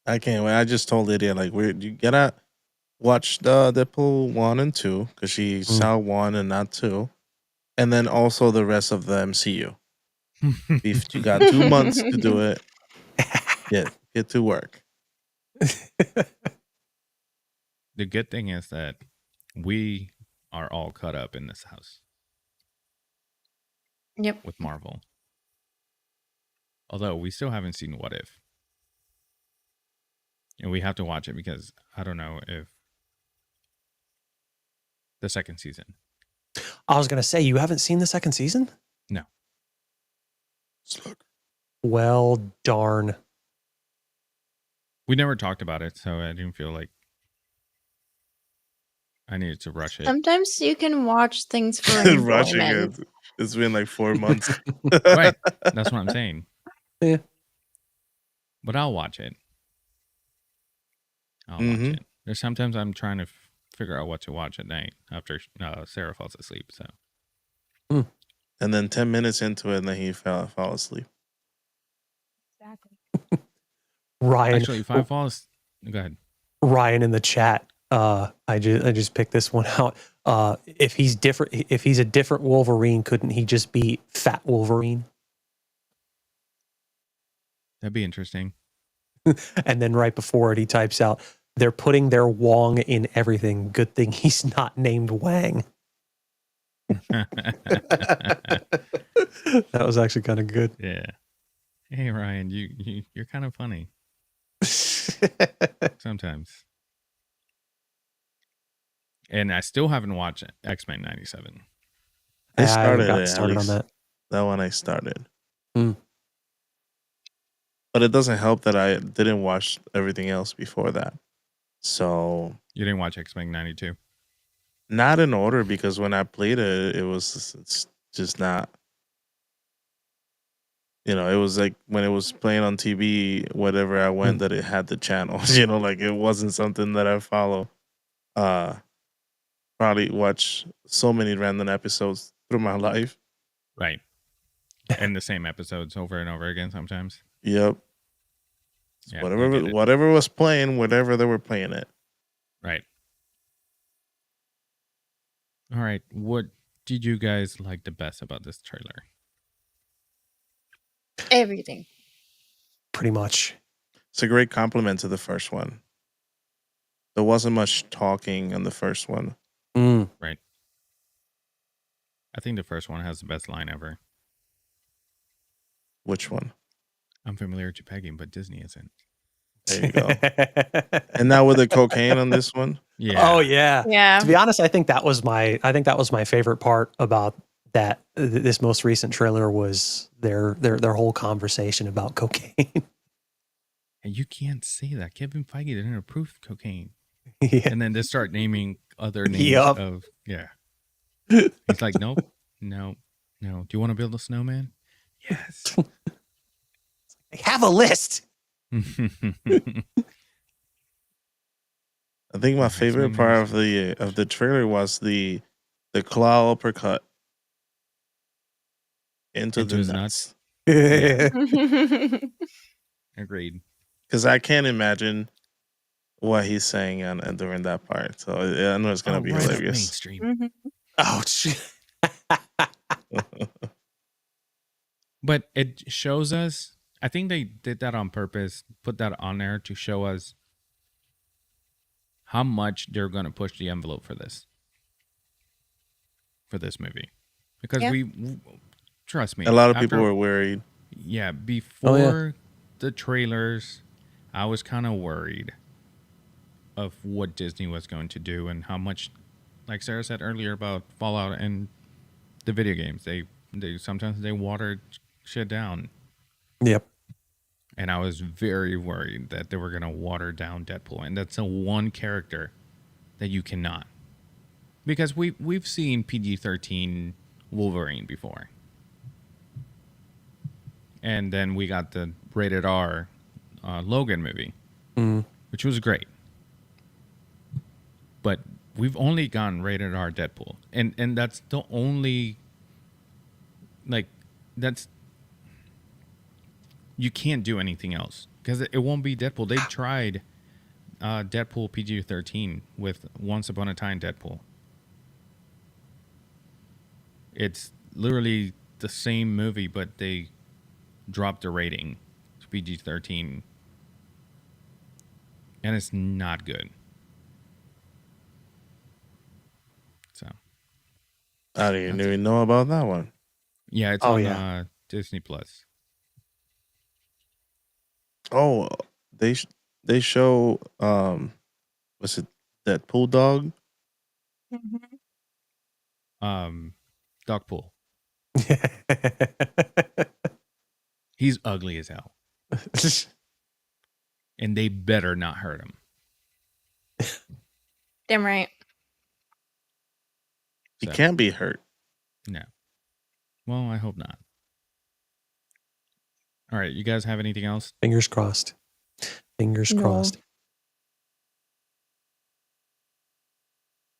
I can't wait. I just told Lydia, like, you gotta watch the Deadpool 1 and 2, because she saw 1 and not 2. And then also the rest of the MCU. If you got 2 months to do it, get to work.
The good thing is that we are all caught up in this house.
Yep.
With Marvel. Although we still haven't seen What If. And we have to watch it because I don't know if the second season.
I was going to say, you haven't seen the second season?
No.
Well, darn.
We never talked about it, so I didn't feel like I needed to rush it.
Sometimes you can watch things for
Rushing
enjoyment.
it. It's been like 4 months.
Right. That's what I'm saying.
Yeah.
But I'll watch it. I'll watch it. There's sometimes I'm trying to figure out what to watch at night after Sarah falls asleep. So.
And then 10 minutes into it, and then he fell asleep.
Exactly.
Ryan.
Actually, if I fall asleep, go ahead.
Ryan in the chat. I just picked this one out. If he's a different Wolverine, couldn't he just be Fat Wolverine?
That'd be interesting.
And then right before it, he types out, "They're putting their Wong in everything. Good thing he's not named Wang." That was actually kind of good.
Yeah. Hey Ryan, you're kind of funny sometimes. And I still haven't watched X-Men 97.
I started
got
it,
started on that.
That one I started. But it doesn't help that I didn't watch everything else before that. So
You didn't watch X-Men 92?
not in order, because when I played it, it's just not. You know, it was like when it was playing on TV, whatever I went, that it had the channels. You know, like it wasn't something that I follow. Probably watch so many random episodes through my life.
Right. And the same episodes over and over again sometimes.
Yep.
Yeah, I
whatever
get it.
whatever was playing, whatever they were playing it.
Right. All right. What did you guys like the best about this trailer?
Everything.
Pretty much.
It's a great compliment to the first one. There wasn't much talking on the first one.
Right. I think the first one has the best line ever.
Which one?
I'm familiar to Peggy, but Disney isn't.
There you go. And now with the cocaine on this one?
Yeah.
Oh yeah.
Yeah.
To be honest, I think that was my favorite part about that this most recent trailer was their whole conversation about cocaine.
And you can't say that. Kevin Feige didn't approve cocaine.
Yeah.
And then they start naming other names
Yup.
of, yeah. He's like, nope, no. Do you want to build a snowman? Yes.
Have a list.
I think my favorite part of the trailer was the claw uppercut into the
his
nuts.
Agreed.
Because I can't imagine what he's saying during that part. So I know it's gonna be
right off
hilarious.
mainstream.
Ouch.
But it shows us, I think they did that on purpose, put that on there to show us how much they're going to push the envelope for this movie. Because trust me.
A lot of people were worried.
Yeah, before the trailers, I was kind of worried of what Disney was going to do and how much, like Sarah said earlier about Fallout and the video games, they sometimes they watered shit down.
Yep.
And I was very worried that they were going to water down Deadpool. And that's the one character that you cannot. Because we've seen PG-13 Wolverine before. And then we got the rated R Logan movie, which was great. But we've only gotten rated R Deadpool. And that's the only, like, that's, you can't do anything else. Because it won't be Deadpool. They tried Deadpool PG-13 with Once Upon a Time Deadpool. It's literally the same movie, but they dropped the rating to PG-13. And it's not good. So.
I didn't even know about that one.
Yeah, it's on Disney Plus.
Oh, they show what's it, Deadpool dog?
Dogpool. He's ugly as hell. And they better not hurt him.
Damn right.
He can't be hurt.
No. Well, I hope not. All right, you guys have anything else?
Fingers crossed. Fingers crossed.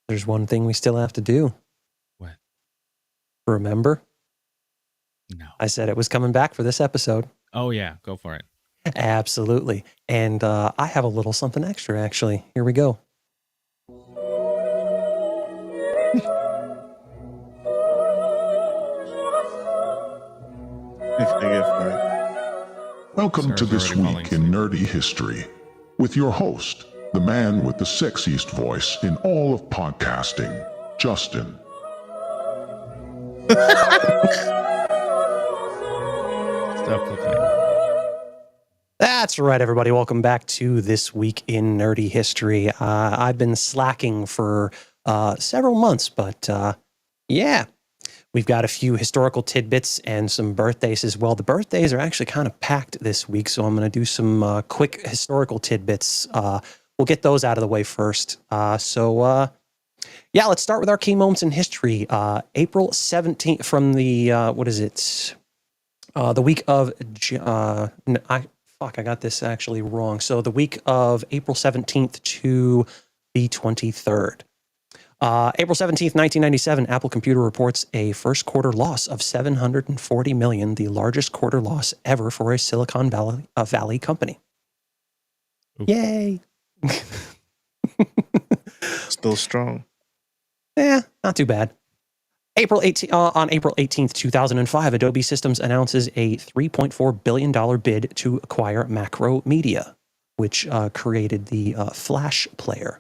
There's one thing we still have to do.
What?
Remember?
No.
I said it was coming back for this episode.
Oh, yeah. Go for it.
Absolutely. And I have a little something extra, actually. Here we go.
Welcome to This Week in Nerdy History with your host, the man with the sexiest voice in all of podcasting, Justin.
That's right, everybody. Welcome back to This Week in Nerdy History. I've been slacking for several months, but yeah, We've got a few historical tidbits and some birthdays as well. The birthdays are actually kind of packed this week, so I'm going to do some quick historical tidbits. We'll get those out of the way first. Let's start with our key moments in history. April 17th from the, the week of, I got this actually wrong. So the week of April 17th to the 23rd. April 17th, 1997, Apple Computer reports a first quarter loss of $740 million, the largest quarter loss ever for a Silicon Valley company.
Ooh.
Yay.
Still strong.
Not too bad. On April 18th, 2005, Adobe Systems announces a $3.4 billion bid to acquire Macromedia, which created the Flash player.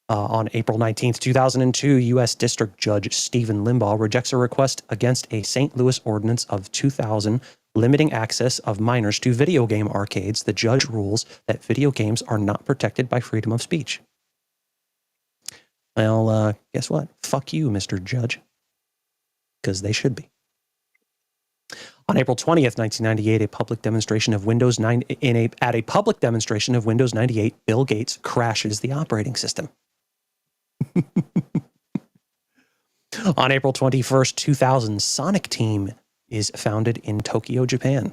On April 19th, 2002, U.S. District Judge Stephen Limbaugh rejects a request against a St. Louis ordinance of 2000 limiting access of minors to video game arcades. The judge rules that video games are not protected by freedom of speech. Well, guess what? Fuck you, Mr. Judge. Because they should be. On April 20th, 1998, at a public demonstration of Windows 98, Bill Gates crashes the operating system. On April 21st, 2000, Sonic Team is founded in Tokyo, Japan.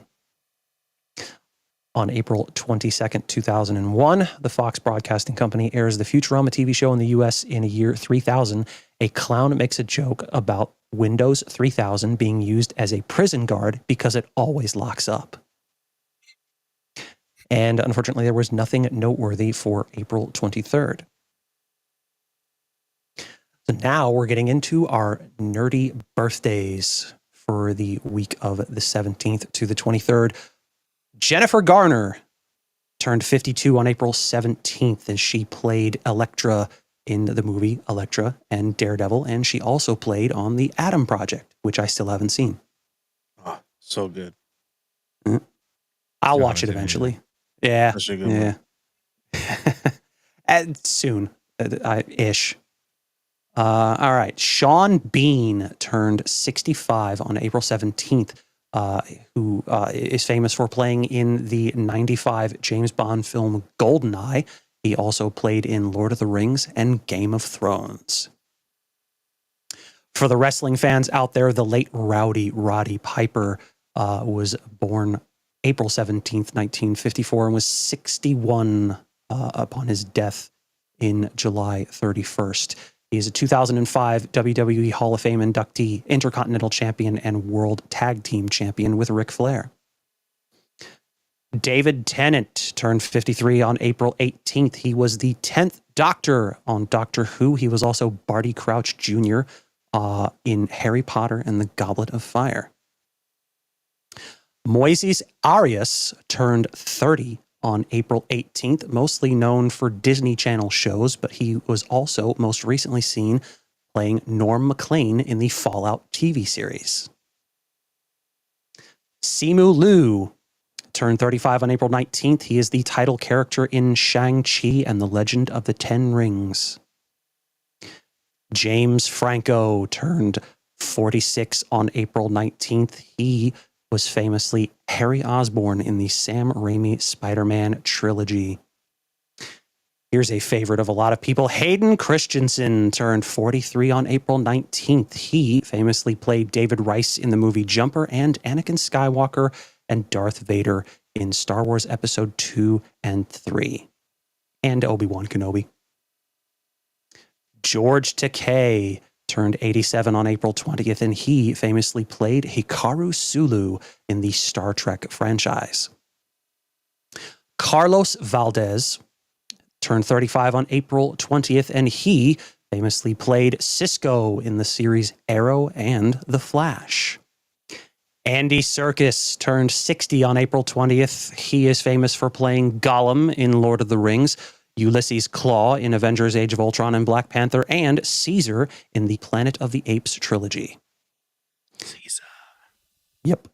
On April 22nd, 2001, the Fox Broadcasting Company airs the Futurama TV show in the U.S. in the year 3000. A clown makes a joke about Windows 3000 being used as a prison guard because it always locks up. And unfortunately, there was nothing noteworthy for April 23rd. So now we're getting into our nerdy birthdays for the week of the 17th to the 23rd. Jennifer Garner turned 52 on April 17th, and she played Elektra in the movie Elektra and Daredevil, and she also played on The Atom Project, which I still haven't seen.
Oh, so good.
I'll watch it eventually. Yeah.
That's a good
one. Soon. Ish. All right. Sean Bean turned 65 on April 17th, who is famous for playing in the 95 James Bond film GoldenEye. He also played in Lord of the Rings and Game of Thrones. For the wrestling fans out there, the late Rowdy Roddy Piper was born April 17th, 1954, and was 61 upon his death in July 31st. He is a 2005 WWE Hall of Fame inductee, Intercontinental Champion, and World Tag Team Champion with Ric Flair. David Tennant turned 53 on April 18th. He was the 10th Doctor on Doctor Who. He was also Barty Crouch Jr. In Harry Potter and the Goblet of Fire. Moises Arias turned 30 on April 18th, mostly known for Disney Channel shows, but he was also most recently seen playing Norm MacLean in the Fallout TV series. Simu Liu turned 35 on April 19th. He is the title character in Shang-Chi and the Legend of the Ten Rings. James Franco turned 46 on April 19th. He was famously Harry Osborn in the Sam Raimi Spider-Man trilogy. Here's a favorite of a lot of people. Hayden Christensen turned 43 on April 19th. He famously played David Rice in the movie Jumper and Anakin Skywalker and Darth Vader in Star Wars Episode 2 and 3. And Obi-Wan Kenobi. George Takei turned 87 on April 20th, and he famously played Hikaru Sulu in the Star Trek franchise. Carlos Valdez turned 35 on April 20th, and he famously played Cisco in the series Arrow and The Flash. Andy Serkis turned 60 on April 20th. He is famous for playing Gollum in Lord of the Rings, Ulysses Klaue in Avengers Age of Ultron and Black Panther, and Caesar in the Planet of the Apes trilogy.
Caesar.
Yep.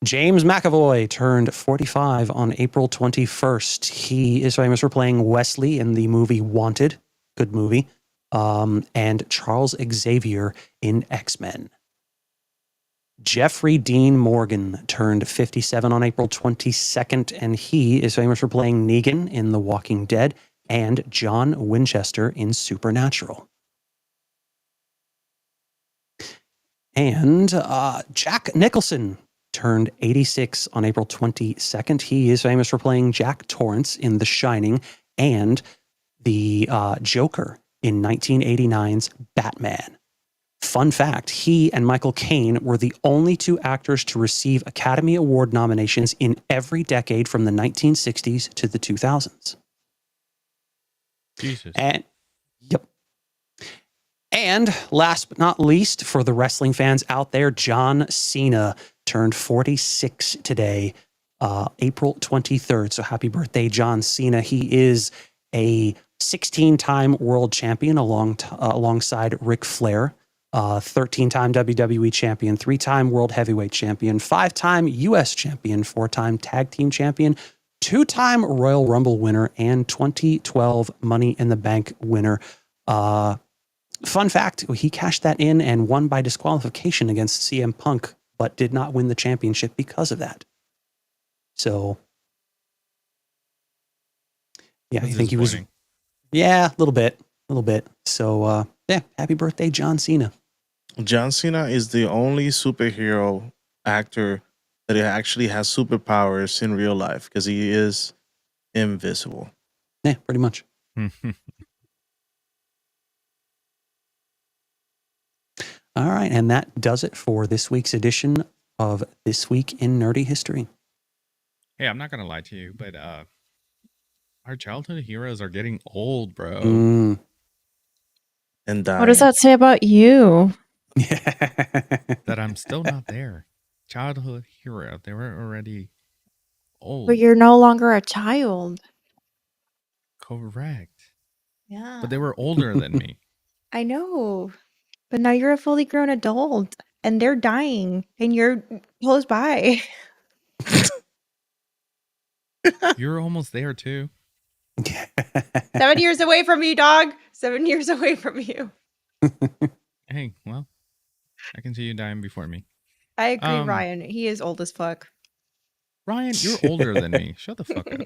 James McAvoy turned 45 on April 21st. He is famous for playing Wesley in the movie Wanted. Good movie. and Charles Xavier in X-Men. Jeffrey Dean Morgan turned 57 on April 22nd, and he is famous for playing Negan in The Walking Dead and John Winchester in Supernatural. And Jack Nicholson turned 86 on April 22nd. He is famous for playing Jack Torrance in The Shining and the Joker in 1989's Batman. Fun fact, he and Michael Caine were the only two actors to receive Academy Award nominations in every decade from the 1960s to the 2000s.
Jesus.
And And last but not least, for the wrestling fans out there, John Cena turned 46 today, April 23rd. So happy birthday, John Cena. He is a 16-time world champion alongside Ric Flair, 13-time WWE champion, 3-time world heavyweight champion, 5-time U.S. champion, 4-time tag team champion, 2-time Royal Rumble winner, and 2012 Money in the Bank winner. Fun fact, he cashed that in and won by disqualification against CM Punk, but did not win the championship because of that. So, yeah,
That's
I think he was, yeah, a little bit. So, yeah, happy birthday, John Cena.
John Cena is the only superhero actor that actually has superpowers in real life because he is invisible.
Yeah, pretty much. All right, and that does it for this week's edition of This Week in Nerdy History.
Hey, I'm not going to lie to you, but our childhood heroes are getting old, bro.
And dying.
What does that say about you?
That I'm still not there. Childhood hero. They were already old.
But you're no longer a child.
Correct.
Yeah.
But they were older than me.
I know. But now you're a fully grown adult and they're dying and you're close by.
You're almost there too.
7 years away from you, dog. 7 years away from you.
Hey, well, I can see you dying before me.
I agree, Ryan. He is old as fuck.
Ryan, you're older than me. Shut the fuck up.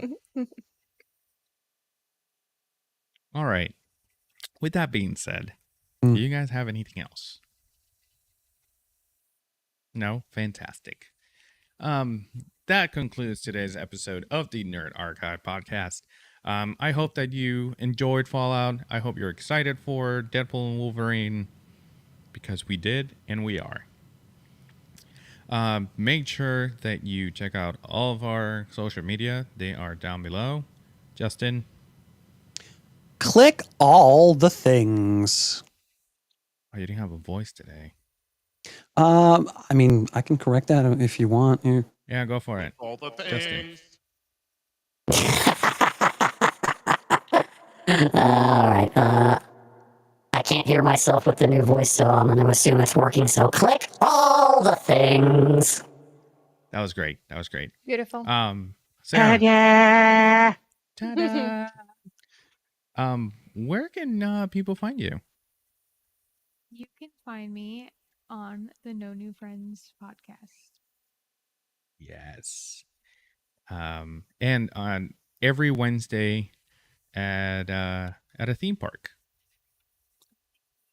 All right. With that being said, do you guys have anything else? No? Fantastic. That concludes today's episode of the Nerd Archive podcast. I hope that you enjoyed Fallout. I hope you're excited for Deadpool and Wolverine, because we did and we are. Make sure that you check out all of our social media. They are down below. Justin?
Click all the things.
Oh, you didn't have a voice today.
I mean, I can correct that if you want. Here.
Yeah, go for it.
All the
Justin.
things.
All right. I can't hear myself with the new voice, so I'm going to assume it's working. So click all the things.
That was great. That was great.
Beautiful.
Sarah.
Ta-da!
Ta-da! Where can people find you?
You can find me on the No New Friends podcast.
Yes. And on every Wednesday at a theme park.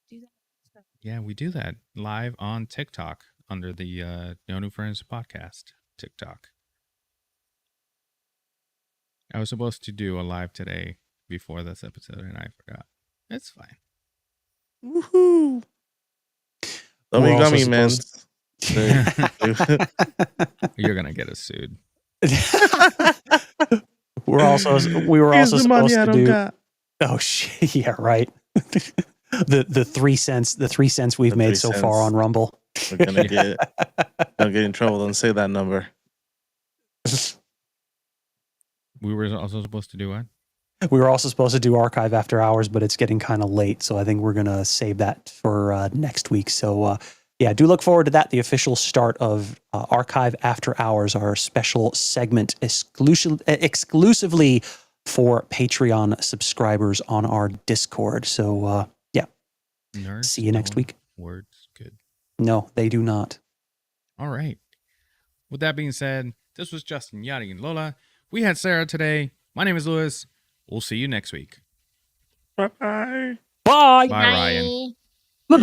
Do that.
Yeah, we do that live on TikTok under the No New Friends podcast TikTok. I was supposed to do a live today before this episode, and I forgot. It's fine.
Woohoo!
Dummy
We're also
gummy, man.
You're gonna get us sued.
we were also
Here's the money
supposed
I
to
don't
do.
got.
Oh shit! Yeah, right. the 3 cents. The 3 cents we've
The
made
3
so
cents.
far on Rumble.
We're gonna get in trouble. Don't say that number.
We were also supposed to do what?
We were also supposed to do Archive After Hours, but it's getting kind of late, so I think we're gonna save that for next week. So yeah, do look forward to that. The official start of Archive After Hours, our special segment exclusively for Patreon subscribers on our Discord. So yeah,
Nerds
See you next
don't
week.
Words good.
No, they do not.
All right. With that being said, this was Justin, Yadi, and Lola. We had Sarah today. My name is Lewis. We'll see you next week.
Bye bye.
Bye.
Bye, Ryan.
Yeah.